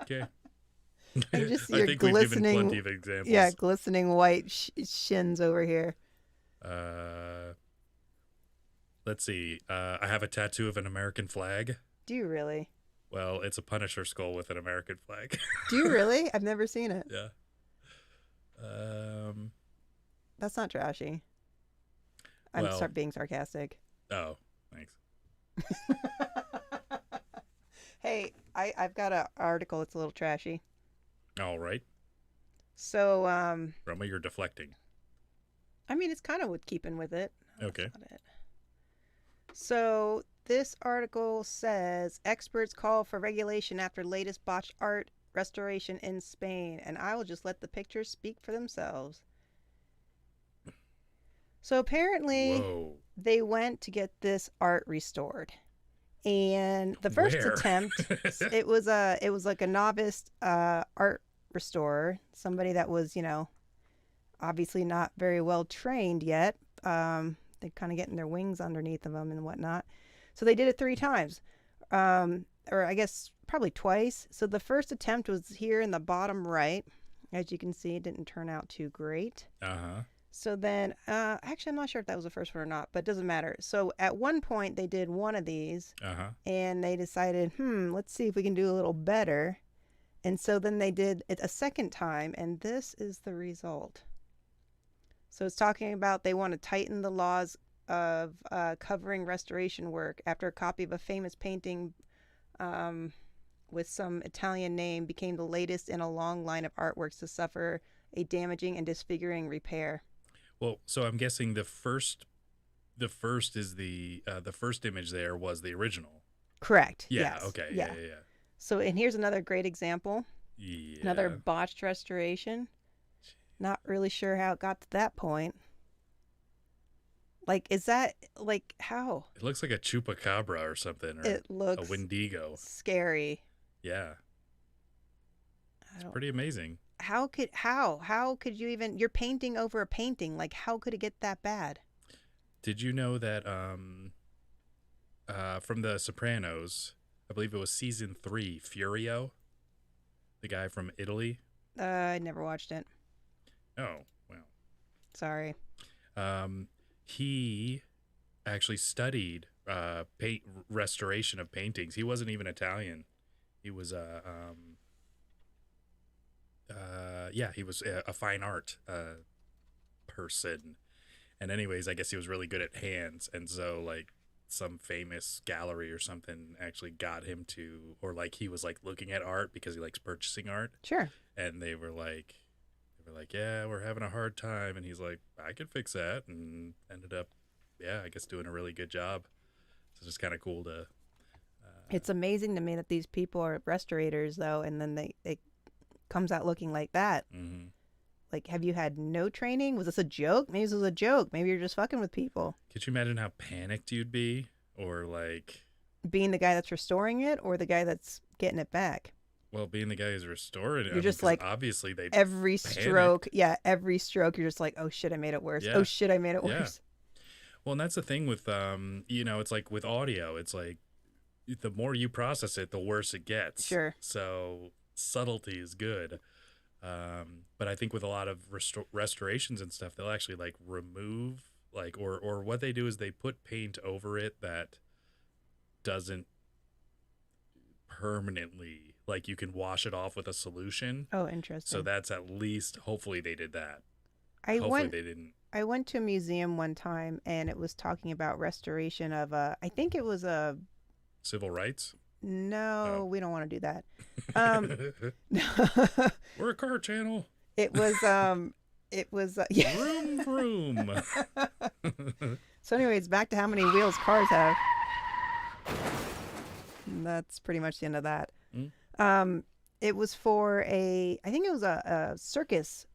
Okay. I just see I your think we've given glistening, plenty of examples. yeah, glistening white shins over here. Let's see. I have a tattoo of an American flag. Do you really? Well, it's a Punisher skull with an American flag. Do you really? I've never seen it. Yeah. That's not trashy. I'm being sarcastic. Oh, thanks. Hey, I've got an article that's a little trashy. All right. So, Roma, you're deflecting. I mean, it's kind of with keeping with it. Okay. That's not it. So, this article says experts call for regulation after latest botched art restoration in Spain, and I will just let the pictures speak for themselves. So apparently, they went to get this art restored, and the first attempt, it was like a novice art restorer, somebody that was, obviously not very well trained yet. They're kind of getting their wings underneath of them and whatnot. So they did it 3 times, or I guess probably twice. So the first attempt was here in the bottom right. As you can see, it didn't turn out too great. Uh-huh. So then, actually, I'm not sure if that was the first one or not, but it doesn't matter. So at one point, they did one of these, and they decided, let's see if we can do a little better. And so then they did it a second time, and this is the result. So it's talking about they want to tighten the laws of covering restoration work after a copy of a famous painting with some Italian name became the latest in a long line of artworks to suffer a damaging and disfiguring repair. Well, so I'm guessing the first is the first image there was the original. Correct. Yeah. Yes. Okay. Yeah. Yeah. So, and here's another great example. Yeah. Another botched restoration. Not really sure how it got to that point. Like, is that, like, how? It looks like a chupacabra or something, or it looks a wendigo. Scary. Yeah. It's pretty amazing. How could you even, you're painting over a painting, like how could it get that bad? Did you know that from The Sopranos, I believe it was season 3, Furio, the guy from Italy? I never watched it. Oh, well. Sorry. He actually studied paint restoration of paintings. He wasn't even Italian. He was he was a fine art person. And anyways, I guess he was really good at hands. And so, like, some famous gallery or something actually got him to, or like he was like looking at art because he likes purchasing art. Sure. And they were like, yeah, we're having a hard time. And he's like, I could fix that. And ended up, I guess doing a really good job. So it's just kind of cool to It's amazing to me that these people are restorators, though, and then they comes out looking like that. Mm-hmm. Like, have you had no training? Was this a joke? Maybe this was a joke. Maybe you're just fucking with people. Could you imagine how panicked you'd be? Or like... Being the guy that's restoring it or the guy that's getting it back? Well, being the guy who's restoring it. You're just like... Obviously, they every panic. stroke. Yeah, every stroke, you're just like, oh, shit, I made it worse. Yeah. Oh, shit, I made it worse. Well, and that's the thing with, it's like with audio. It's like the more you process it, the worse it gets. Sure. So subtlety is good. But I think with a lot of restorations and stuff, they'll actually like remove or what they do is they put paint over it that doesn't permanently, like you can wash it off with a solution. Oh, interesting. So that's at least, hopefully they did that. They didn't. I went to a museum one time and it was talking about restoration of I think it was a... Civil rights? No, we don't want to do that. We're a car channel. It was yeah. Vroom, vroom. So anyways, back to how many wheels cars have. That's pretty much the end of that. It was for I think it was a circus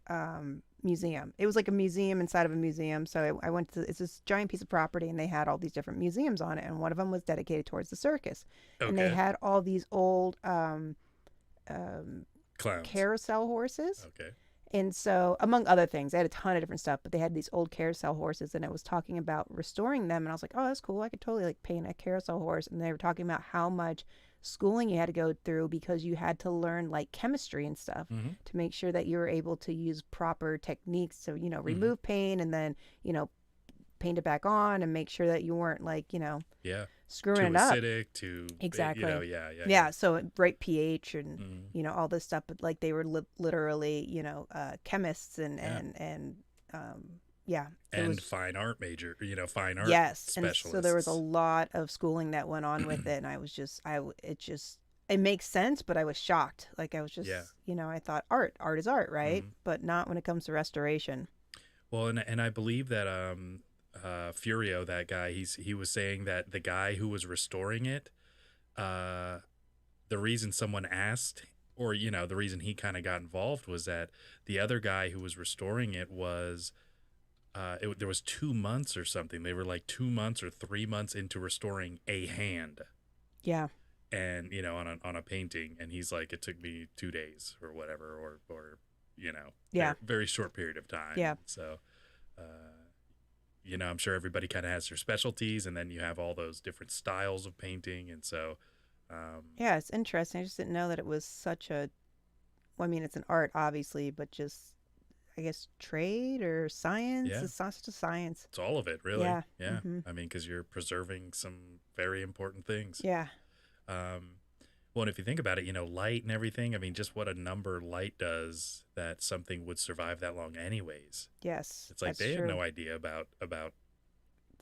museum. It was like a museum inside of a museum. So I went to, it's this giant piece of property and they had all these different museums on it. And one of them was dedicated towards the circus. Okay. And they had all these old clowns. Carousel horses. Okay. And so, among other things, they had a ton of different stuff, but they had these old carousel horses and it was talking about restoring them. And I was like, oh, that's cool. I could totally like paint a carousel horse. And they were talking about how much schooling you had to go through because you had to learn like chemistry and stuff to make sure that you were able to use proper techniques to, remove paint and then, paint it back on and make sure that you weren't like, screwing it up. Too acidic, too... Exactly. Yeah. So right pH and, all this stuff, but like they were literally, chemists and fine art major, fine art specialists. And so there was a lot of schooling that went on with it. And I was just, it makes sense, but I was shocked. Like I was just, I thought art is art, right? But not when it comes to restoration. Well, and I believe that Furio, that guy, he was saying that the guy who was restoring it, the reason someone asked, or the reason he kind of got involved was that the other guy who was restoring it was, there was 2 months or something. They were like 2 months or 3 months into restoring a hand. Yeah. And on a painting, and he's like, it took me 2 days or whatever, or very short period of time. Yeah. So, I'm sure everybody kind of has their specialties, and then you have all those different styles of painting, and so. Yeah, it's interesting. I just didn't know that it was such a. Well, I mean, it's an art, obviously, but just, I guess, trade or science. Yeah. It's not such a science. It's all of it, really. Yeah. I mean, because you're preserving some very important things. Yeah. Well, and if you think about it, light and everything, I mean, just what a number light does that something would survive that long anyways. Yes. It's like they had no idea about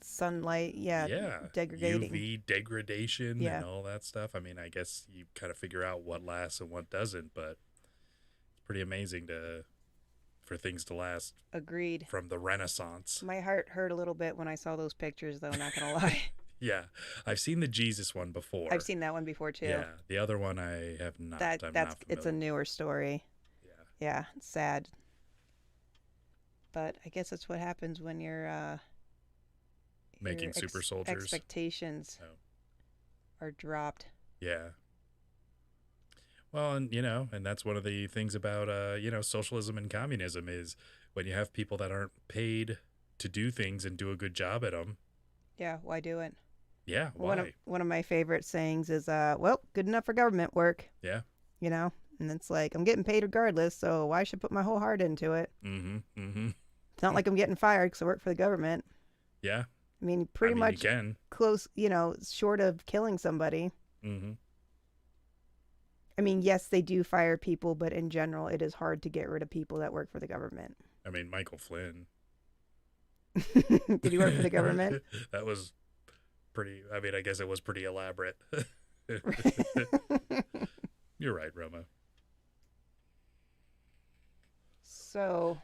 sunlight, degrading. UV degradation and all that stuff. I mean, I guess you kind of figure out what lasts and what doesn't, but it's pretty amazing for things to last. Agreed. From the Renaissance. My heart hurt a little bit when I saw those pictures, though, not going to lie. Yeah, I've seen the Jesus one before. I've seen that one before too. Yeah, the other one I have not. It's a newer story. Yeah, it's sad. But I guess that's what happens when you're making super soldiers. Expectations are dropped. Yeah. Well, and and that's one of the things about socialism and communism is when you have people that aren't paid to do things and do a good job at them. Yeah, why do it? Yeah, why? One of my favorite sayings is, well, good enough for government work. Yeah. And it's like, I'm getting paid regardless, so why should I put my whole heart into it? It's not like I'm getting fired because I work for the government. Yeah. I mean, pretty much close, short of killing somebody. I mean, yes, they do fire people, but in general, it is hard to get rid of people that work for the government. I mean, Michael Flynn. Did he work for the government? That was pretty, I mean, I guess it was pretty elaborate. You're right, Roma. So.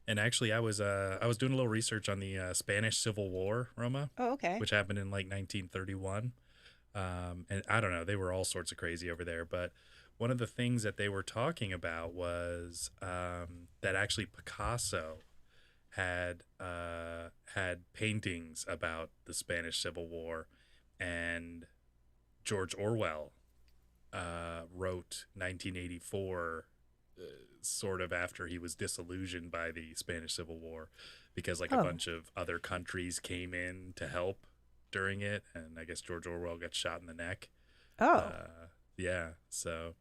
And actually, I was doing a little research on the Spanish Civil War, Roma. Oh, okay. Which happened in like 1931. And I don't know, they were all sorts of crazy over there. But one of the things that they were talking about was that actually Picasso had paintings about the Spanish Civil War, and George Orwell wrote 1984 sort of after he was disillusioned by the Spanish Civil War, because like a bunch of other countries came in to help during it, and I guess George Orwell got shot in the neck. Yeah, so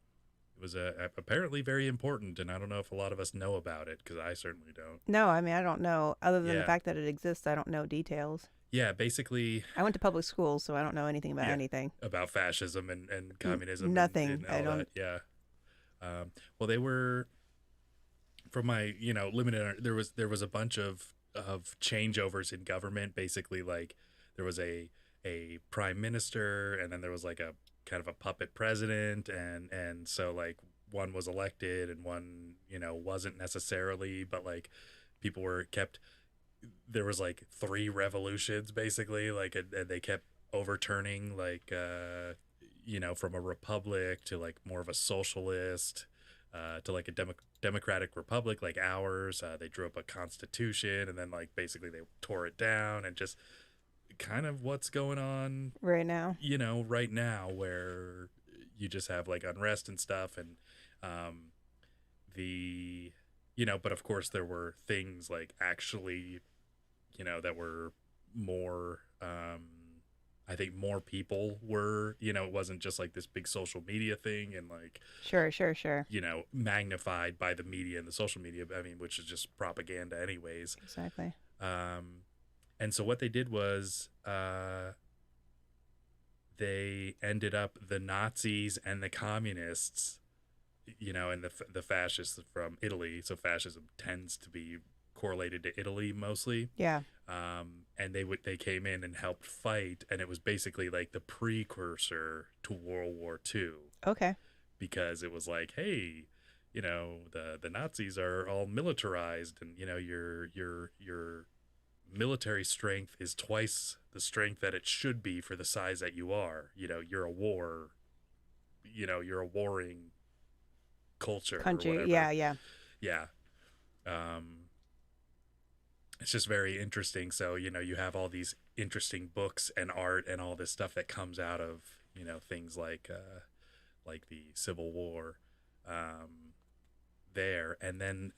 it was apparently very important, and I don't know if a lot of us know about it, because I certainly don't. No, I mean, I don't know. Other than the fact that it exists, I don't know details. Yeah, basically. I went to public school, so I don't know anything about anything. About fascism and communism. Nothing. And all that. Yeah. Well, they were, from my, limited, there was a bunch of changeovers in government. Basically, like there was a prime minister, and then there was like a kind of a puppet president, and so like one was elected and one wasn't necessarily, but like people were kept. There was like 3 revolutions basically, like, and they kept overturning, like from a republic to like more of a socialist, to like a democratic republic like ours. They drew up a constitution, and then like basically they tore it down, and just kind of what's going on right now. Right now, where you just have like unrest and stuff, and but of course there were things like actually, that were more, I think more people were, it wasn't just like this big social media thing, and like, sure. Magnified by the media and the social media, I mean, which is just propaganda anyways. Exactly. And so what they did was, they ended up, the Nazis and the communists, and the fascists from Italy. So fascism tends to be correlated to Italy mostly. Yeah. And they came in and helped fight, and it was basically like the precursor to World War II. Okay. Because it was like, hey, the Nazis are all militarized, and your military strength is twice the strength that it should be for the size that you are. You're a warring culture, country. Or whatever. Yeah. It's just very interesting. So you have all these interesting books and art and all this stuff that comes out of things like the Civil War there, and then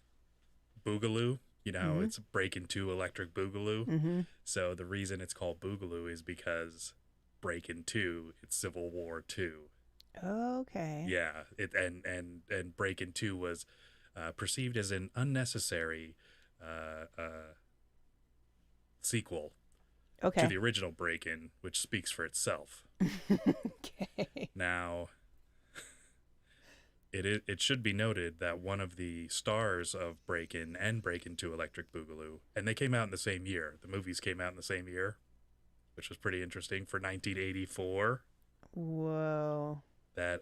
Boogaloo. It's Breakin' 2 Electric Boogaloo. Mm-hmm. So the reason it's called Boogaloo is because Breakin' 2, it's Civil War 2. Okay. Yeah, and Breakin' 2 was perceived as an unnecessary sequel to the original Breakin', which speaks for itself. Okay. Now, it should be noted that one of the stars of Breakin' and Breakin' 2 Electric Boogaloo, and they came out in the same year. The movies came out in the same year, which was pretty interesting for 1984. Whoa. That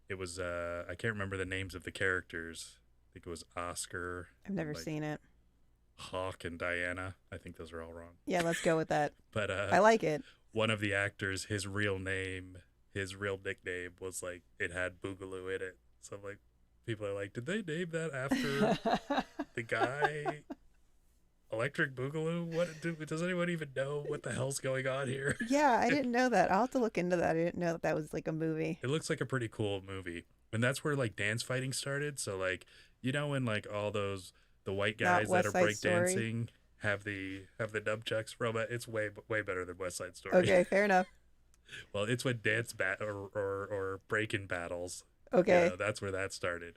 it was I can't remember the names of the characters. I think it was Oscar. I've never seen it. Hawk and Diana. I think those are all wrong. Yeah, let's go with that. But I like it. One of the actors, his real nickname was like, it had Boogaloo in it. So like, people are like, did they name that after the guy? Electric Boogaloo? Does anyone even know what the hell's going on here? Yeah, I didn't know that. I'll have to look into that. I didn't know that was like a movie. It looks like a pretty cool movie. And that's where like dance fighting started. So like, when like all those, the white guys that are breakdancing have the nunchucks from it, it's way better than West Side Story. Okay, fair enough. Well, it's when dance or break-in battles. Okay. That's where that started.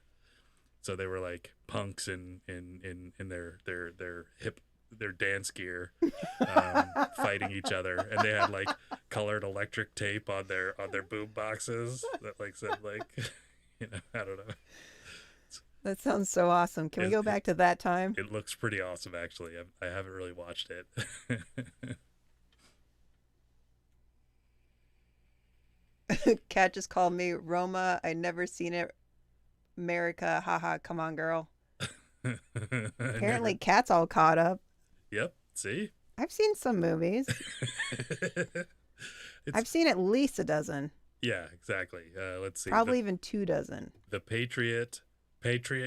So they were like punks in their dance gear, fighting each other, and they had like colored electric tape on their boom boxes that like said like, I don't know. That sounds so awesome. Can we go back to that time? It looks pretty awesome, actually. I haven't really watched it. Kat just called me Roma. I never seen it. America, haha, come on, girl. Apparently, Kat's all caught up. Yep. See? I've seen some movies. I've seen at least a dozen. Yeah, exactly. Let's see. Probably even 2 dozen. The Patriot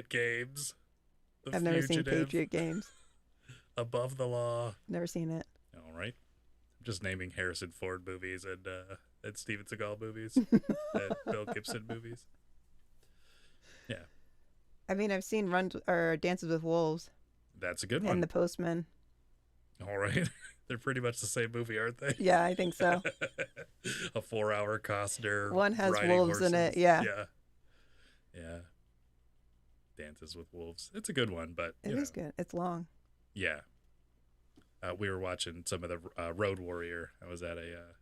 Games. The I've never seen Fugitive. Patriot Games. Above the Law. Never seen it. All right. I'm just naming Harrison Ford movies and Steven Seagal movies and Bill Gibson movies. Yeah. I mean, I've seen Dances with Wolves. That's a good one. And The Postman. All right. They're pretty much the same movie, aren't they? Yeah, I think so. A 4-hour Costner. One has wolves horses. in it. Yeah. Yeah. Dances with Wolves. It's a good one, but it is good. It's long. Yeah. We were watching some of the Road Warrior. I was at a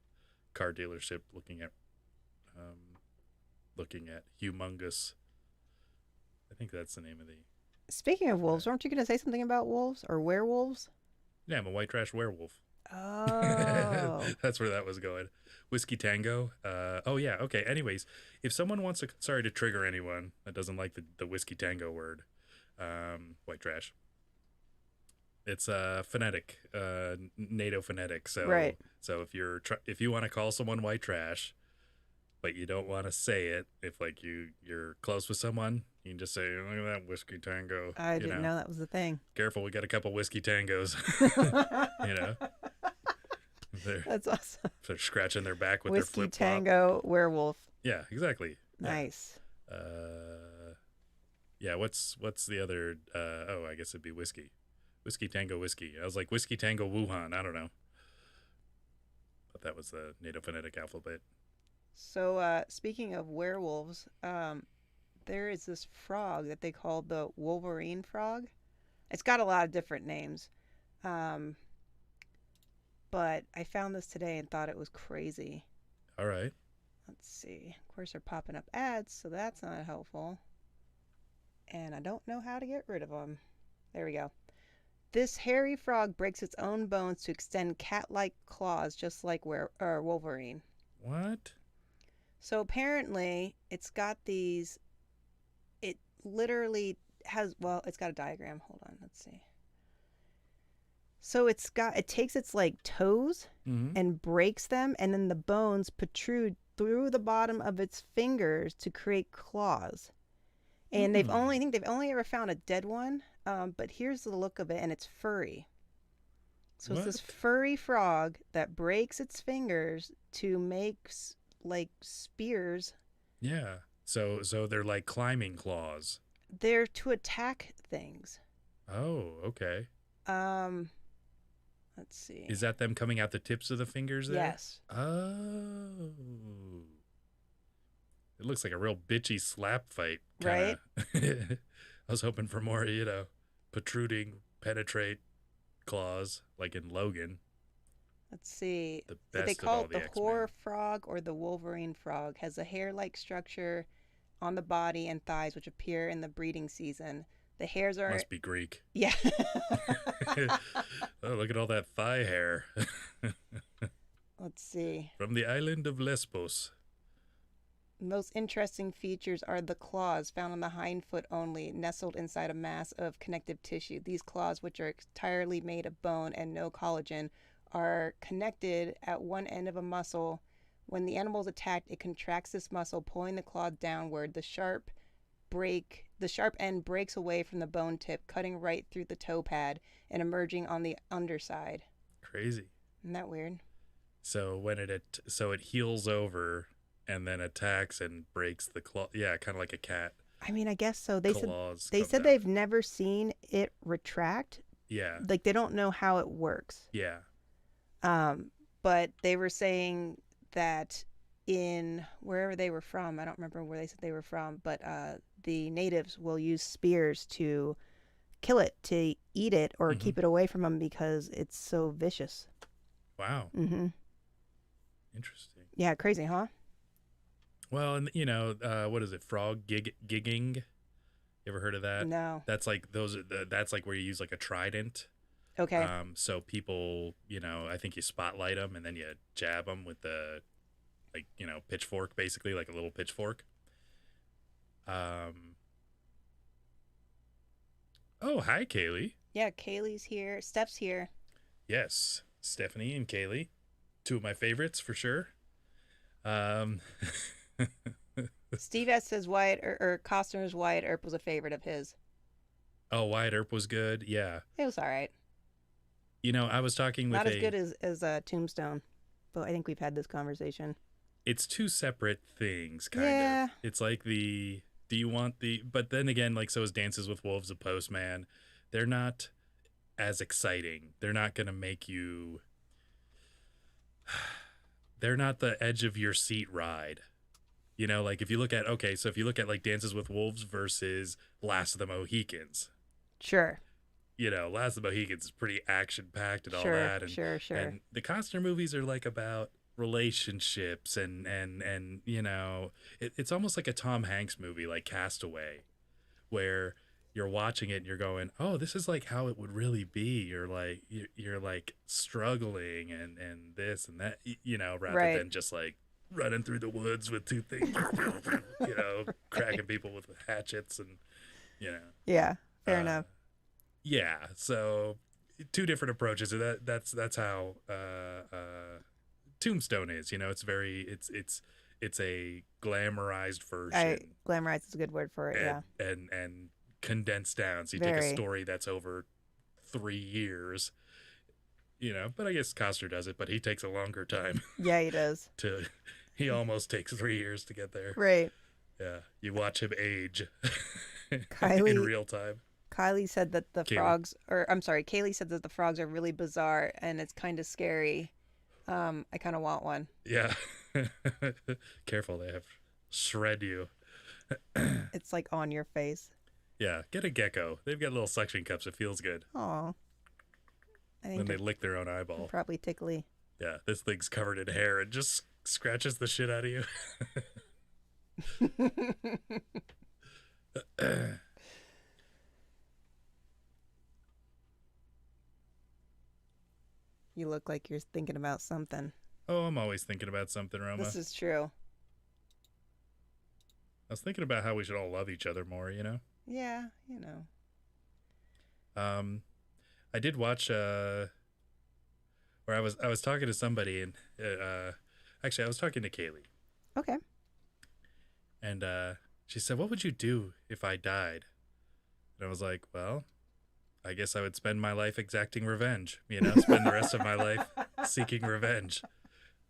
car dealership looking at humongous. I think that's the name of the. Speaking of wolves, weren't you going to say something about wolves or werewolves? Yeah, I'm a white trash werewolf. Oh. That's where that was going. Whiskey Tango. Oh, yeah. Okay. Anyways, if someone wants to, sorry to trigger anyone that doesn't like the Whiskey Tango word, white trash. It's phonetic, NATO phonetic. So, right. So if you want to call someone white trash, but you don't want to say it, if like you're close with someone, you can just say, "Look at that Whiskey Tango." I didn't know that was the thing. Careful, we got a couple Whiskey Tangos. That's awesome. They're scratching their back with Whiskey their flip-flop. Tango werewolf. Yeah, exactly. Nice. Yeah. What's the other? I guess it'd be whiskey. Whiskey Tango whiskey. I was like Whiskey Tango Wuhan. I don't know. But that was the NATO phonetic alphabet. So speaking of werewolves, there is this frog that they call the Wolverine frog. It's got a lot of different names. But I found this today and thought it was crazy. All right. Let's see. Of course, they're popping up ads, so that's not helpful. And I don't know how to get rid of them. There we go. This hairy frog breaks its own bones to extend cat-like claws, just like Wolverine. What? So apparently, it's got these. It literally has. Well, it's got a diagram. Hold on. Let's see. So it takes its like toes and breaks them, and then the bones protrude through the bottom of its fingers to create claws. And I think they've only ever found a dead one. But here's the look of it, and it's furry. So it's this furry frog that breaks its fingers to make like spears. Yeah. So they're like climbing claws. They're to attack things. Oh, okay. Let's see. Is that them coming out the tips of the fingers there? Yes. Oh. It looks like a real bitchy slap fight. Right? I was hoping for more, protruding, penetrate claws like in Logan. Let's see. The best they call of all it the horror frog or the Wolverine frog. Has a hair-like structure on the body and thighs, which appear in the breeding season. The hairs are... Must be Greek. Yeah. Oh, look at all that thigh hair. Let's see. From the island of Lesbos. Most interesting features are the claws found on the hind foot only, nestled inside a mass of connective tissue. These claws, which are entirely made of bone and no collagen, are connected at one end of a muscle. When the animal is attacked, it contracts this muscle, pulling the claw downward. The sharp end breaks away from the bone tip, cutting right through the toe pad and emerging on the underside. Crazy. Isn't that weird? So when it heals over and then attacks and breaks the claw. Yeah, kind of like a cat. I mean, I guess so. They said down. they've never seen it retract. Yeah. Like they don't know how it works. Yeah. But they were saying that in wherever they were from, I don't remember where they said they were from, but the natives will use spears to kill it, to eat it, or keep it away from them because it's so vicious. Wow. Mm-hmm. Interesting. Yeah, crazy, huh? Well, and what is it? Frog gigging? You ever heard of that? No. That's like that's like where you use like a trident. Okay. So people, I think you spotlight them and then you jab them with the, pitchfork, basically like a little pitchfork. Oh, hi, Kaylee. Yeah, Kaylee's here. Steph's here. Yes, Stephanie and Kaylee. Two of my favorites for sure. Um, Steve S says or Costner's Wyatt Earp was a favorite of his. oh, Wyatt Earp was good. Yeah. It was all right. You know, I was talking with Not as good as Tombstone, but I think we've had this conversation. It's two separate things, kind Yeah. of. It's like do you want but then again, like, so is Dances with Wolves, The Postman. They're not as exciting. They're not going to make you, they're not the edge of your seat ride. You know, like if you look at like Dances with Wolves versus Last of the Mohicans. Sure. You know, Last of the Mohicans is pretty action packed and all Sure, that. And, sure. And the Costner movies are like about relationships and you know, it's almost like a Tom Hanks movie, like Castaway, where you're watching it and you're going, oh, this is like how it would really be. You're like struggling and this and that, you know, rather than just like running through the woods with two things, you know, cracking people with hatchets and, you know. Yeah, fair enough. Yeah, so two different approaches. That's how Tombstone is. You know, it's a glamorized version. Glamorized is a good word for it. And condensed down. So you take a story that's over 3 years. You know, but I guess Costner does it, but he takes a longer time. Yeah, he does. He almost takes 3 years to get there. Right. Yeah, you watch him age Kylie, in real time. Kylie said that Kaylee said that the frogs are really bizarre and it's kind of scary. I kind of want one. Yeah. Careful, they have shred you. It's like on your face. Yeah, get a gecko. They've got little suction cups. It feels good. Aw. When they lick their own eyeball. Probably tickly. Yeah, this thing's covered in hair and just scratches the shit out of you. You look like you're thinking about something. Oh, I'm always thinking about something, Roma. This is true. I was thinking about how we should all love each other more, you know? Yeah, you know. I did watch where I was talking to somebody and actually I was talking to Kaylee. Okay. And she said, "What would you do if I died?" And I was like, "Well, I guess I would spend my life exacting revenge, you know, spend the rest of my life seeking revenge." I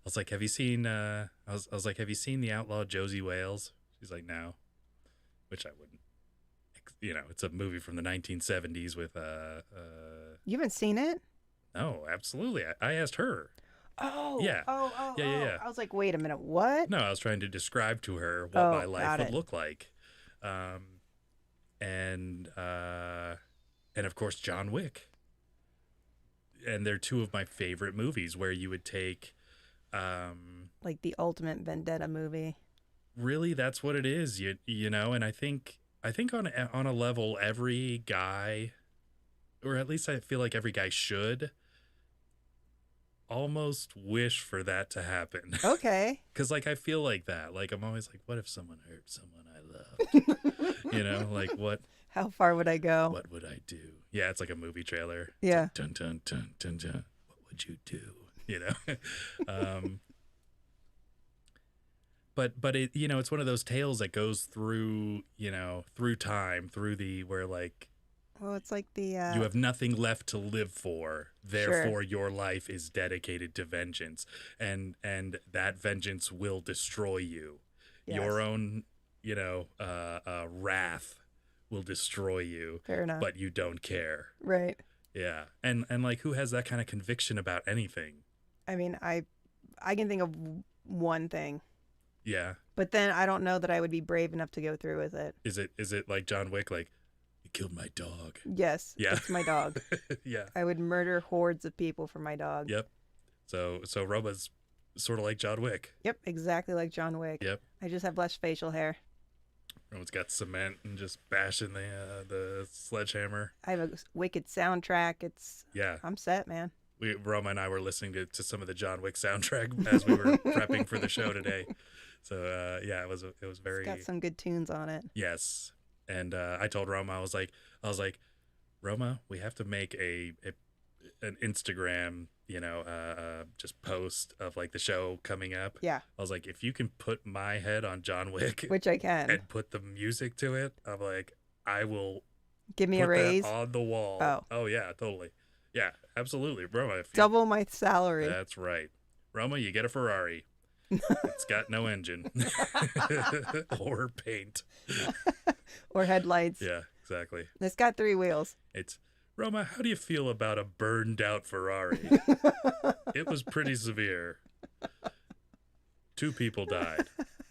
was like, "Have you seen I was like, "Have you seen The Outlaw Josie Wales?" She's like, "No." Which I wouldn't. You know, it's a movie from the 1970s with You haven't seen it? No, absolutely. I asked her. Oh. Yeah. Yeah. I was like, wait a minute, what? No, I was trying to describe to her what my life would look like. And of course John Wick. And they're two of my favorite movies where you would take like the ultimate vendetta movie. Really, that's what it is. You know, and I think on a level every guy, or at least I feel like every guy should almost wish for that to happen. Okay. Because like I feel like that. Like I'm always like, what if someone hurt someone I loved? You know, like what? How far would I go? What would I do? Yeah, it's like a movie trailer. Yeah. Like, dun dun dun dun dun. What would you do? You know. But it, you know, it's one of those tales that goes through, you know, through time, where like, well, it's like the you have nothing left to live for, therefore your life is dedicated to vengeance, and that vengeance will destroy you. Yes. Your own, you know, wrath will destroy you. Fair enough. But you don't care. Right. Yeah. And like, who has that kind of conviction about anything? I mean, I can think of one thing. Yeah. But then I don't know that I would be brave enough to go through with it. Is it like John Wick, like, you killed my dog? Yes. Yeah. It's my dog. Yeah. I would murder hordes of people for my dog. Yep. So Roma's sort of like John Wick. Yep, exactly like John Wick. Yep. I just have less facial hair. Roma's got cement and just bashing the sledgehammer. I have a wicked soundtrack. Yeah. I'm set, man. Roma and I were listening to some of the John Wick soundtrack as we were prepping for the show today. So yeah, it was very. It's got some good tunes on it. Yes, and I told Roma I was like, Roma, we have to make an Instagram, just post of like the show coming up. Yeah. I was like, if you can put my head on John Wick, which I can, and put the music to it, I'm like, I will give me a put raise that on the wall. Oh yeah, totally. Yeah, absolutely, Roma. Double my salary. That's right, Roma. You get a Ferrari. It's got no engine or paint or headlights. Yeah, exactly. It's got 3 wheels. It's Roma. How do you feel about a burned out Ferrari? It was pretty severe. 2 people died.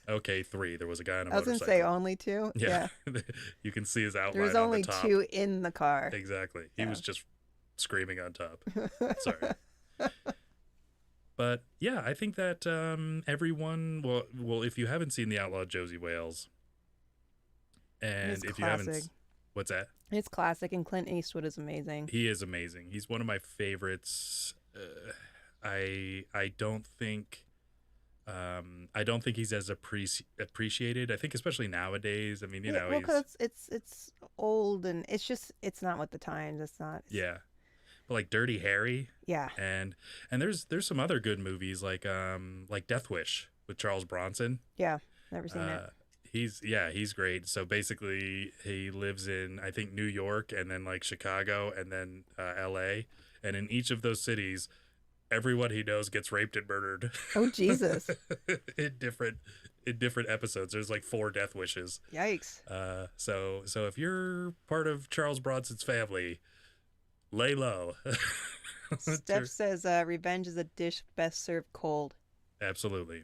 Okay, 3. There was a guy on a motorcycle. I was gonna say only 2. Yeah. You can see his outline. There was only 2 in the car. Exactly. He was just screaming on top. Sorry. But yeah, I think that everyone, well, if you haven't seen The Outlaw Josie Wales, and it's if classic. you haven't, what's that? It's classic, and Clint Eastwood is amazing. He is amazing. He's one of my favorites. I don't think he's as appreciated. I think especially nowadays. I mean, well, because it's old and it's not with the times. It's not. Yeah. But like Dirty Harry, yeah, and there's some other good movies like Death Wish with Charles Bronson. Yeah, never seen it. He's great. So basically, he lives in I think New York and then like Chicago and then L.A. and in each of those cities, everyone he knows gets raped and murdered. Oh Jesus! in different episodes, there's like 4 death wishes. Yikes! So if you're part of Charles Bronson's family, lay low. Steph says revenge is a dish best served cold. Absolutely.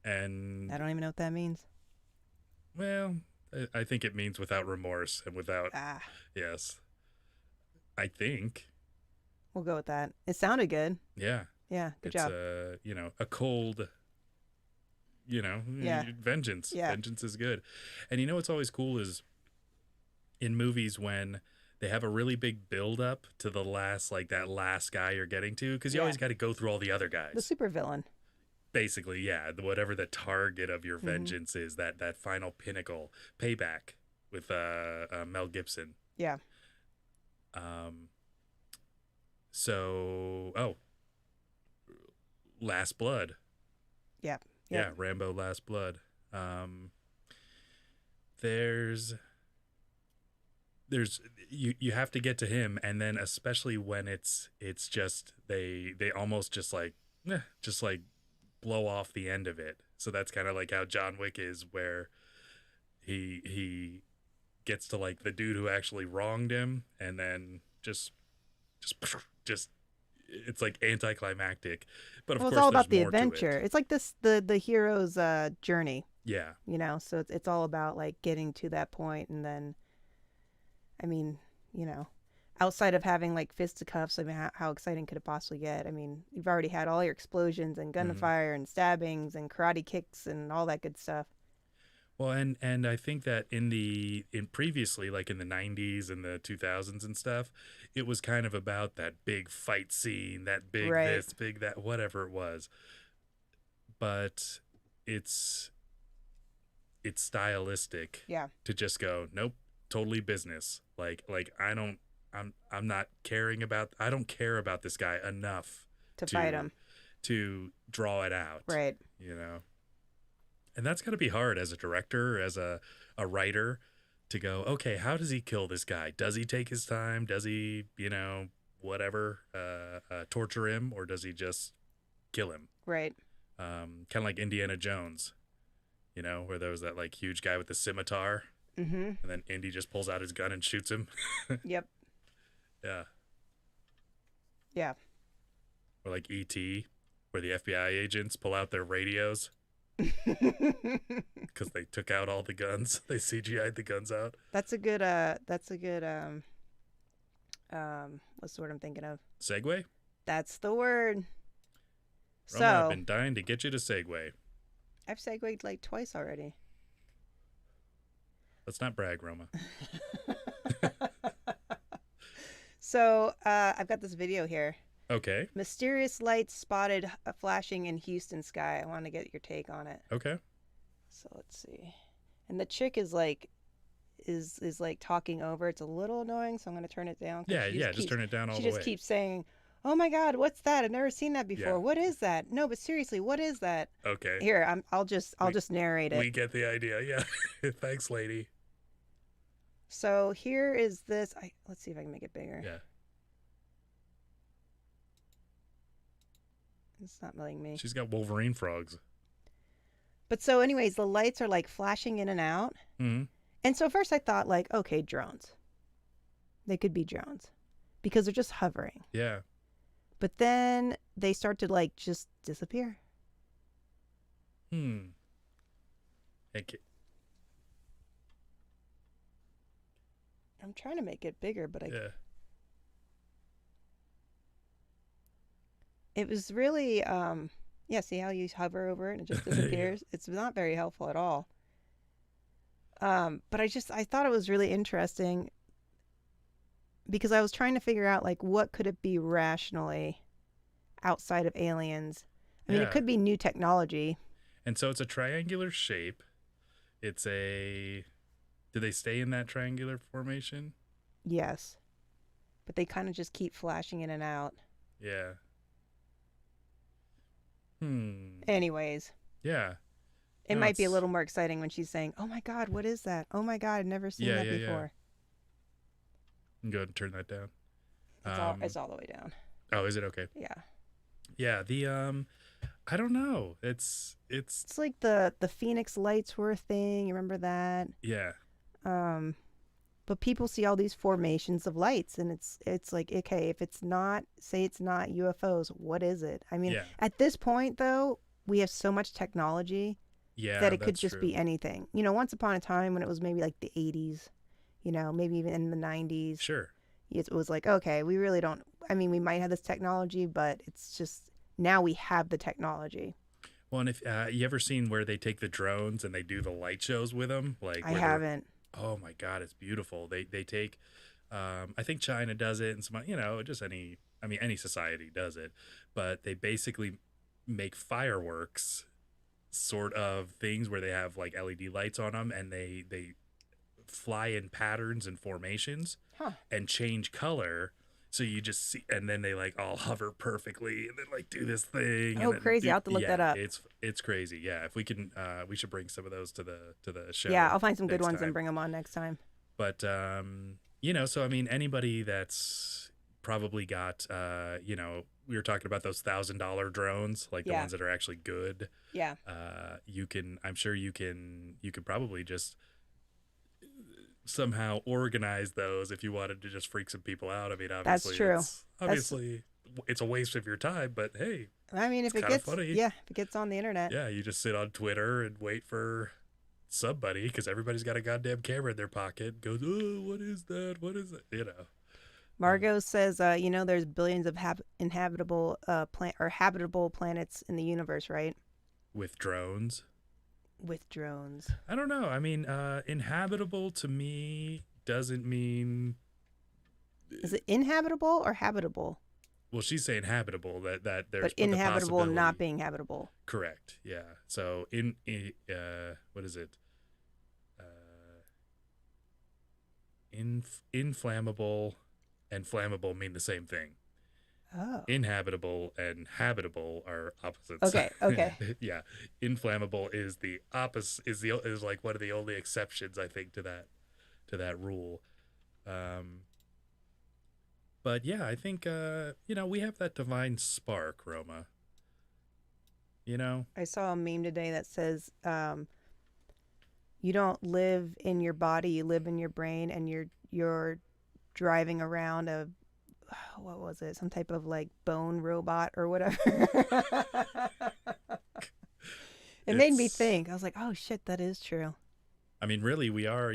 And I don't even know what that means. Well, I think it means without remorse and without yes. I think we'll go with that. It sounded good. Yeah. Yeah, good job. It's a cold vengeance. Yeah. Vengeance is good. And what's always cool is in movies when they have a really big build up to the last, like that last guy you're getting to, because you always got to go through all the other guys. The supervillain. Basically, yeah. Whatever the target of your vengeance is, that final pinnacle. Payback with Mel Gibson. Yeah. Last Blood. Yeah. Yeah, Rambo Last Blood. There's you have to get to him, and then especially when it's just they almost just like blow off the end of it. So that's kind of like how John Wick is, where he gets to like the dude who actually wronged him, and then just it's like anticlimactic. But of course, it's all about the more adventure. It's like the hero's journey. Yeah. So it's all about like getting to that point, and then I mean, outside of having like fisticuffs, I mean, how exciting could it possibly get? I mean, you've already had all your explosions and gunfire and stabbings and karate kicks and all that good stuff. Well, and I think that in previously, like in the 90s and the 2000s and stuff, it was kind of about that big fight scene, that big this, big that, whatever it was. But it's stylistic. Yeah. To just go, nope, totally business. Like I'm not caring about. I don't care about this guy enough to fight him, to draw it out. Right. And that's got to be hard as a director, as a writer, to go, okay, how does he kill this guy? Does he take his time? Does he, whatever, torture him, or does he just kill him? Right. Kind of like Indiana Jones, where there was that like huge guy with the scimitar. Mm-hmm. And then Indy just pulls out his gun and shoots him. Yep. Yeah. Yeah. Or like E.T., where the FBI agents pull out their radios because they took out all the guns. They CGI'd the guns out. That's a good what's the word I'm thinking of? Segue? That's the word. Roma, I've been dying to get you to segue. I've segued like twice already. Let's not brag, Roma. So I've got this video here. Okay. Mysterious lights spotted flashing in Houston sky. I want to get your take on it. Okay. So let's see. And the chick is like, is like talking over. It's a little annoying, so I'm gonna turn it down. Yeah, just turn it down all the way. She just keeps saying, "Oh my God, what's that? I've never seen that before. Yeah. What is that? No, but seriously, what is that?" Okay. Here, I'll just narrate it. We get the idea. Yeah. Thanks, lady. So here is this. Let's see if I can make it bigger. Yeah. It's not letting me. She's got Wolverine frogs. But so anyways, the lights are like flashing in and out. Mm-hmm. And so first I thought like, okay, drones. They could be drones because they're just hovering. Yeah. But then they start to like just disappear. Okay. I'm trying to make it bigger, but Yeah. It was really, see how you hover over it and it just disappears? Yeah. It's not very helpful at all. But I thought it was really interesting because I was trying to figure out, like, what could it be rationally outside of aliens? I mean, it could be new technology. And so it's a triangular shape. Do they stay in that triangular formation? Yes. But they kind of just keep flashing in and out. Yeah. Anyways. Yeah. It might be a little more exciting when she's saying, "Oh my God, what is that? Oh my God, I've never seen that before." Yeah. Go ahead and turn that down. It's all the way down. Oh, is it? Okay. Yeah. Yeah. I don't know. It's like the Phoenix lights were a thing. You remember that? Yeah. But people see all these formations of lights, and it's like, okay, if it's not UFOs, what is it? I mean, at this point though, we have so much technology that it could just be anything. You know, once upon a time when it was maybe like the 80s, you know, maybe even in the 90s. Sure. It was like, okay, we really don't. I mean, we might have this technology, but it's just now we have the technology. Well, and if you ever seen where they take the drones and they do the light shows with them, like I haven't. Oh my God, it's beautiful. They take, I think China does it, and some, you know, just any society does it, but they basically make fireworks sort of things where they have like LED lights on them, and they fly in patterns and formations and change color. So you just see, and then they like all hover perfectly, and then like do this thing. Oh, crazy! I'll have to look that up. It's crazy. Yeah, if we can, we should bring some of those to the show. Yeah, I'll find some good ones and bring them on next time. But you know, so I mean, anybody that's probably got, you know, we were talking about those $1,000 drones, like the ones that are actually good. Yeah. I'm sure you can probably just somehow organize those if you wanted to just freak some people out. I mean, obviously, that's true. It's a waste of your time, but hey, I mean, if it gets funny. Yeah, if it gets on the internet. Yeah, you just sit on Twitter and wait for somebody, because everybody's got a goddamn camera in their pocket. Goes, oh, what is that? What is it? You know. Margot says, you know, there's billions of habitable planets in the universe, right? With drones. I don't know. I mean, inhabitable to me doesn't mean. Is it inhabitable or habitable? Well, she's saying habitable, that there's but inhabitable and not being habitable. Correct. Yeah. So what is it? Inflammable and flammable mean the same thing. Oh. Inhabitable and habitable are opposites. Okay. Yeah. Inflammable is the opposite, is like one of the only exceptions, I think, to that rule. But yeah, I think you know, we have that divine spark, Roma. You know? I saw a meme today that says you don't live in your body, you live in your brain, and you're driving around what was it? Some type of like bone robot or whatever. It made me think. I was like, oh shit, that is true. I mean, really, we are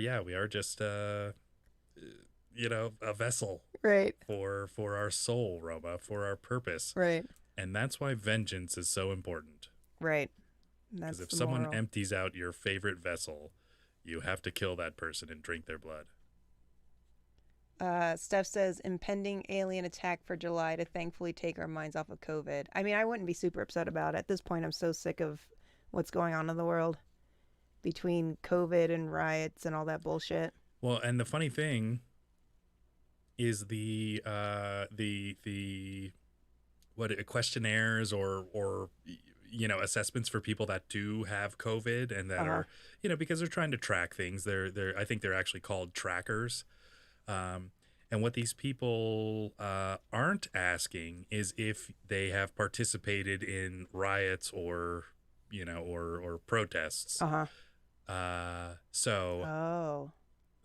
just you know, a vessel. Right. For our soul, Roma, for our purpose. Right. And that's why vengeance is so important. Right. Because if someone empties out your favorite vessel, you have to kill that person and drink their blood. Steph says, impending alien attack for July to thankfully take our minds off of COVID. I mean, I wouldn't be super upset about it. At this point, I'm so sick of what's going on in the world between COVID and riots and all that bullshit. Well, and the funny thing is the what questionnaires or assessments for people that do have COVID and that are because they're trying to track things. They're I think they're actually called trackers. And what these people aren't asking is if they have participated in riots or protests. So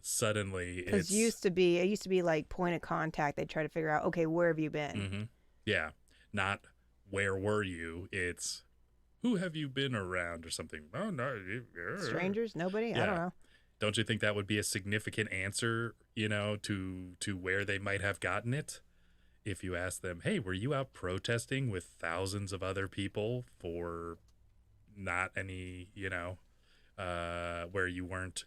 suddenly because it used to be like point of contact. They try to figure out, okay, where have you been? Mm-hmm. Yeah, not where were you? It's who have you been around or something. Oh no, strangers, nobody. Yeah. I don't know. Don't you think that would be a significant answer, to where they might have gotten it? If you ask them, hey, were you out protesting with thousands of other people for not any, where you weren't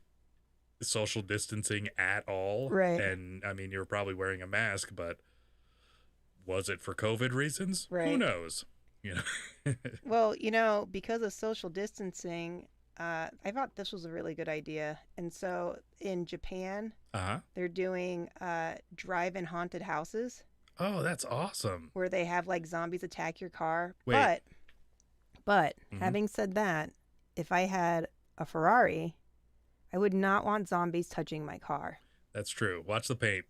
social distancing at all? Right. And I mean, you were probably wearing a mask, but was it for COVID reasons? Right. Who knows? Well, because of social distancing, I thought this was a really good idea. And so in Japan, they're doing drive-in haunted houses. Oh, that's awesome. Where they have like zombies attack your car. Wait. But having said that, if I had a Ferrari, I would not want zombies touching my car. That's true. Watch the paint.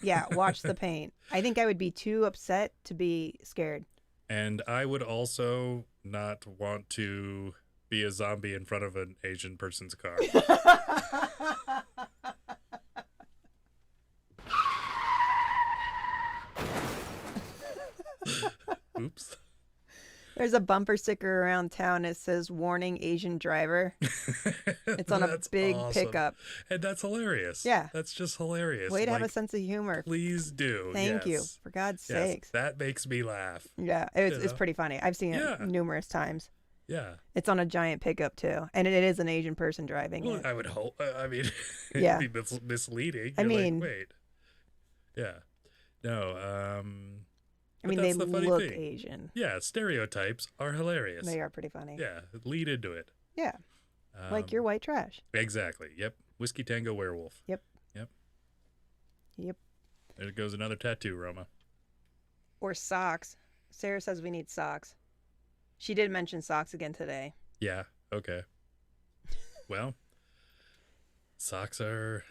Yeah, watch the paint. I think I would be too upset to be scared. And I would also not want to be a zombie in front of an Asian person's car. Oops. There's a bumper sticker around town that says "Warning Asian Driver." It's on a big pickup. And that's hilarious. Yeah. That's just hilarious. Way to have a sense of humor. Please do. Thank you. For God's sakes. That makes me laugh. Yeah, it's pretty funny. I've seen it numerous times. Yeah. It's on a giant pickup too. And it is an Asian person driving it. I would hope. I mean, yeah. It'd be misleading. I mean, like, wait. Yeah. No, I mean, they look Asian. Yeah, stereotypes are hilarious. They are pretty funny. Yeah, lead into it. Yeah. Like your white trash. Exactly. Yep. Whiskey Tango Werewolf. Yep. There goes another tattoo, Roma. Or socks. Sarah says we need socks. She did mention socks again today. Yeah. Okay. Well, socks are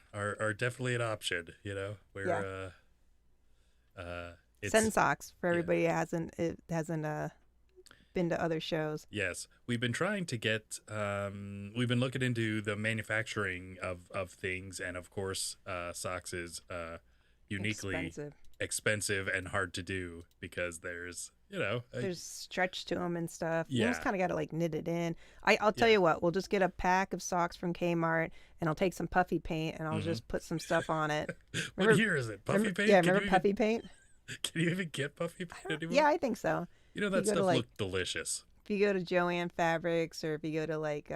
definitely an option, where send socks for everybody who hasn't been to other shows. Yes, we've been trying to get we've been looking into the manufacturing of things, and of course socks is uniquely expensive and hard to do because there's there's stretch to them and stuff. Yeah. You just kind of got to like knit it in. I'll tell you what, we'll just get a pack of socks from Kmart and I'll take some puffy paint and I'll just put some stuff on it. What year is it? Puffy paint? Yeah, remember puffy paint? Can you even get puffy paint anymore? Yeah, I think so. That stuff looked delicious. If you go to Joann Fabrics or if you go to like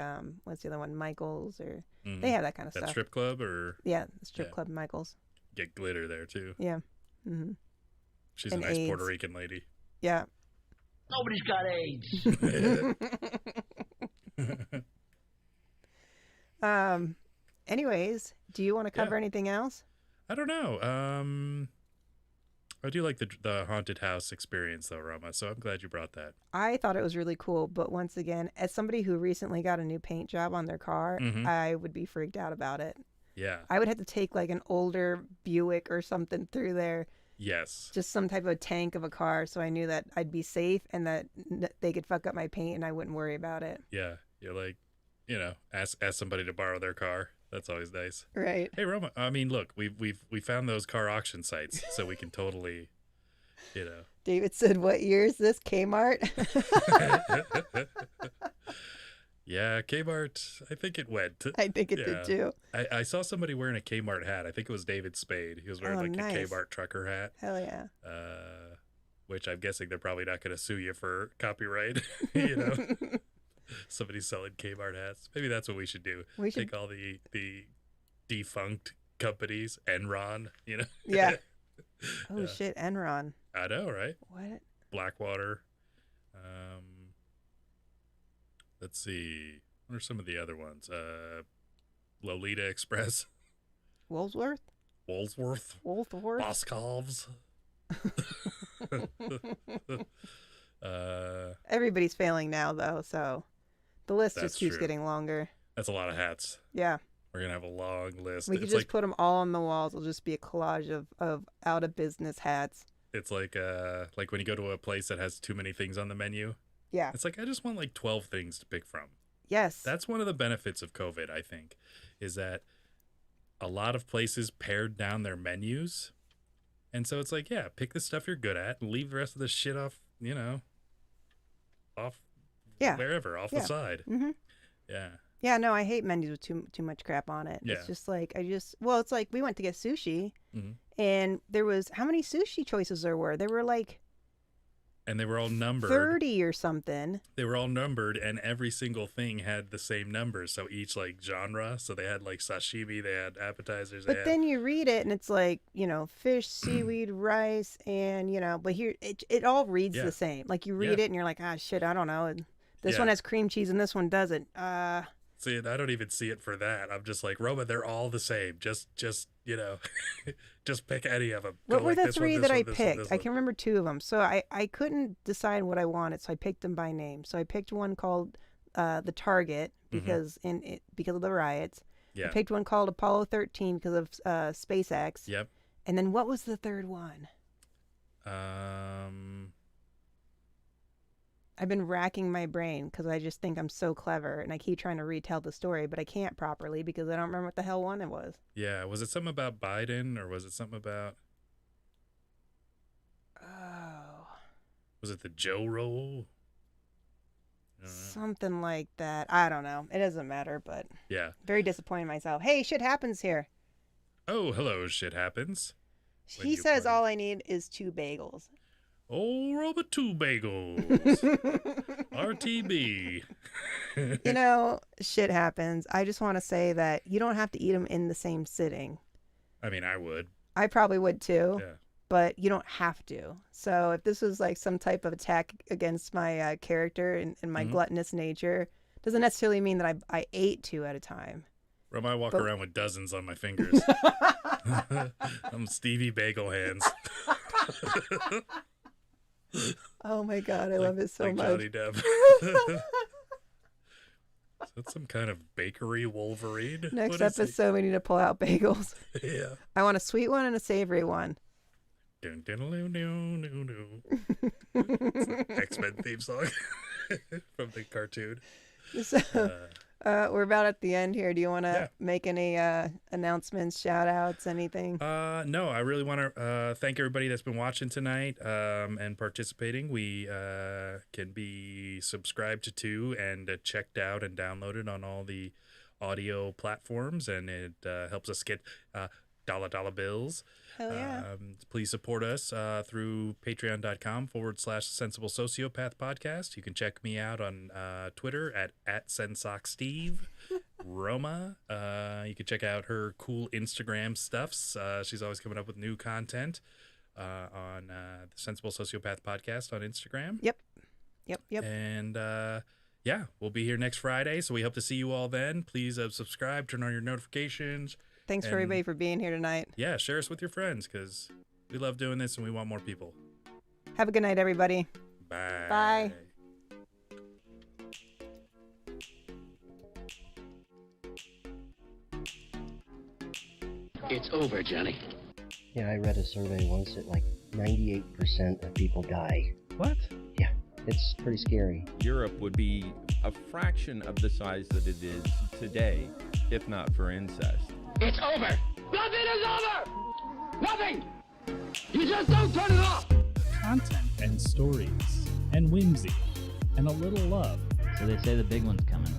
what's the other one, Michaels, or they have that kind of stuff. Strip club or strip club Michaels. Get glitter there too. Yeah. She's a nice Puerto Rican lady. Yeah. Nobody's got AIDS. Anyways, do you want to cover anything else? I don't know. I do like the haunted house experience though, Roma, so I'm glad you brought that. I thought it was really cool, but once again, as somebody who recently got a new paint job on their car, I would be freaked out about it. Yeah. I would have to take like an older Buick or something through there. Yes. Just some type of tank of a car so I knew that I'd be safe and that they could fuck up my paint and I wouldn't worry about it. Yeah. You're like, ask somebody to borrow their car. That's always nice. Right. Hey, Roma, I mean, look, we found those car auction sites so we can totally, David said, "What year is this? Kmart?" Yeah, Kmart, I think it went. I think it did too. I saw somebody wearing a Kmart hat. I think it was David Spade. He was wearing nice. a Kmart trucker hat. Hell yeah. Which I'm guessing they're probably not going to sue you for copyright, Somebody selling Kmart hats. Maybe that's what we should do. We should take all the defunct companies, Enron, Yeah. Oh shit, Enron. I know, right? What? Blackwater. Let's see. What are some of the other ones? Lolita Express. Woolsworth? Woolsworth. Woolsworth? Boscovs. Everybody's failing now, though, so the list That's just keeps true. getting longer. That's a lot of hats. Yeah. We're going to have a long list. We could just put them all on the walls. It'll just be a collage of out-of-business hats. It's like when you go to a place that has too many things on the menu. Yeah. It's like, I just want like 12 things to pick from. Yes. That's one of the benefits of COVID, I think, is that a lot of places pared down their menus. And so it's like, yeah, pick the stuff you're good at and leave the rest of the shit off, wherever, off the side. Mm-hmm. Yeah. Yeah, no, I hate menus with too much crap on it. Yeah. It's just like, it's like we went to get sushi, Mm-hmm. and there was, how many sushi choices there were? There were like... And they were all numbered. 30 or something. They were all numbered, and every single thing had the same numbers. So each like genre. So they had like sashimi, they had appetizers. But then you read it, and it's like, fish, seaweed, rice, and, but here, it all reads the same. Like, you read it, and you're like, ah, shit, I don't know. And this one has cream cheese, and this one doesn't. See, I don't even see it for that. I'm just like, Roma, they're all the same. Just just pick any of them. What Go were like the this three one, that this I one, this one, picked? this I one. can remember two of them. So I couldn't decide what I wanted, so I picked them by name. So I picked one called the Target because because of the riots. Yeah. I picked one called Apollo 13 because of SpaceX. Yep. And then what was the third one? I've been racking my brain because I just think I'm so clever, and I keep trying to retell the story, but I can't properly because I don't remember what the hell one it was. Yeah. Was it something about Biden, or was it something about? Oh. Was it the Joe roll? Something like that. I don't know. It doesn't matter, but Yeah. very disappointed in myself. Hey, shit happens here. Oh, hello, shit happins. When He you says party. all I need is 2 bagels. Oh, Roma 2 bagels. RTB. Shit happens. I just want to say that you don't have to eat them in the same sitting. I mean, I would. I probably would too. Yeah. But you don't have to. So if this was like some type of attack against my character and my gluttonous nature, doesn't necessarily mean that I ate 2 at a time. Roma, I walk around with dozens on my fingers. I'm Stevie Bagel Hands. Oh my God, I love it so like much. Johnny Depp. Is that some kind of bakery Wolverine? Next What is he? episode, we need to pull out bagels. Yeah. I want a sweet one and a savory one. X-Men theme song from the cartoon. So, we're about at the end here. Do you want to make any announcements, shout outs, anything? No, I really want to thank everybody that's been watching tonight and participating. We can be subscribed to and checked out and downloaded on all the audio platforms, and it helps us get dollar bills. Hell yeah. Please support us through patreon.com/sensible sociopath podcast. You can check me out on Twitter at sensocksteve. Roma, you can check out her cool Instagram stuffs. She's always coming up with new content on the Sensible Sociopath podcast on Instagram. Yep. And we'll be here next Friday, so we hope to see you all then. Please subscribe, turn on your notifications. Thanks for everybody for being here tonight. Yeah, share us with your friends because we love doing this and we want more people. Have a good night, everybody. Bye. Bye. It's over, Johnny. Yeah, I read a survey once that like 98% of people die. What? Yeah, it's pretty scary. Europe would be a fraction of the size that it is today, if not for incest. It's over! Nothing is over! Nothing! You just don't turn it off! Content and stories and whimsy and a little love. So they say the big one's coming.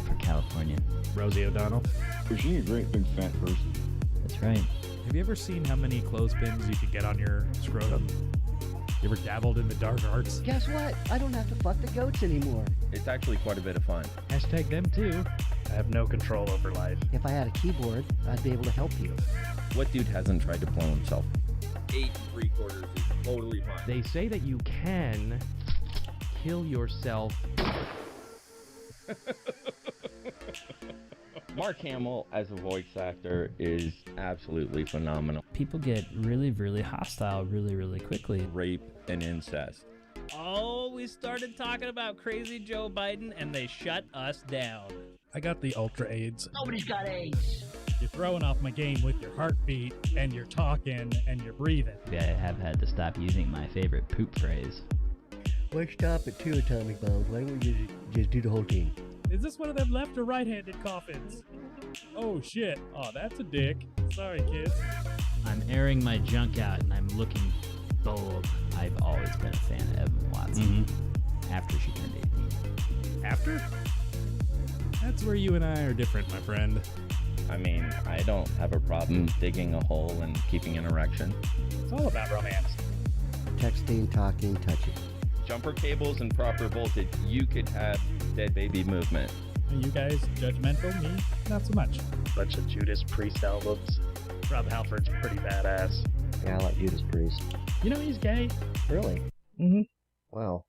For California. Rosie O'Donnell. Is she a great big fat person? That's right. Have you ever seen how many clothespins you could get on your scrotum? You ever dabbled in the dark arts? Guess what? I don't have to fuck the goats anymore. It's actually quite a bit of fun. Hashtag them too. I have no control over life. If I had a keyboard, I'd be able to help you. What dude hasn't tried to blow himself? 8 3/4 is totally fine. They say that you can kill yourself. Mark Hamill as a voice actor is absolutely phenomenal. People get really, really hostile really, really quickly. Rape and incest. Oh, we started talking about crazy Joe Biden and they shut us down. I got the ultra AIDS. Nobody's got AIDS. You're throwing off my game with your heartbeat and you're talking and you're breathing. I have had to stop using my favorite poop phrase. Why stop at 2 atomic bombs? Why don't we just do the whole team? Is this one of them left or right-handed coffins? Oh shit. Oh, that's a dick. Sorry, kids. I'm airing my junk out and I'm looking bold. I've always been a fan of Evan Watson. After she turned 18. After? That's where you and I are different, my friend. I mean, I don't have a problem digging a hole and keeping an erection. It's all about romance. Texting, talking, touching. Jumper cables and proper voltage, you could have dead baby movement. Are you guys judgmental? Me? Not so much. Bunch of Judas Priest albums. Rob Halford's pretty badass. Yeah, I like Judas Priest. You know he's gay. Really? Mm-hmm. Wow.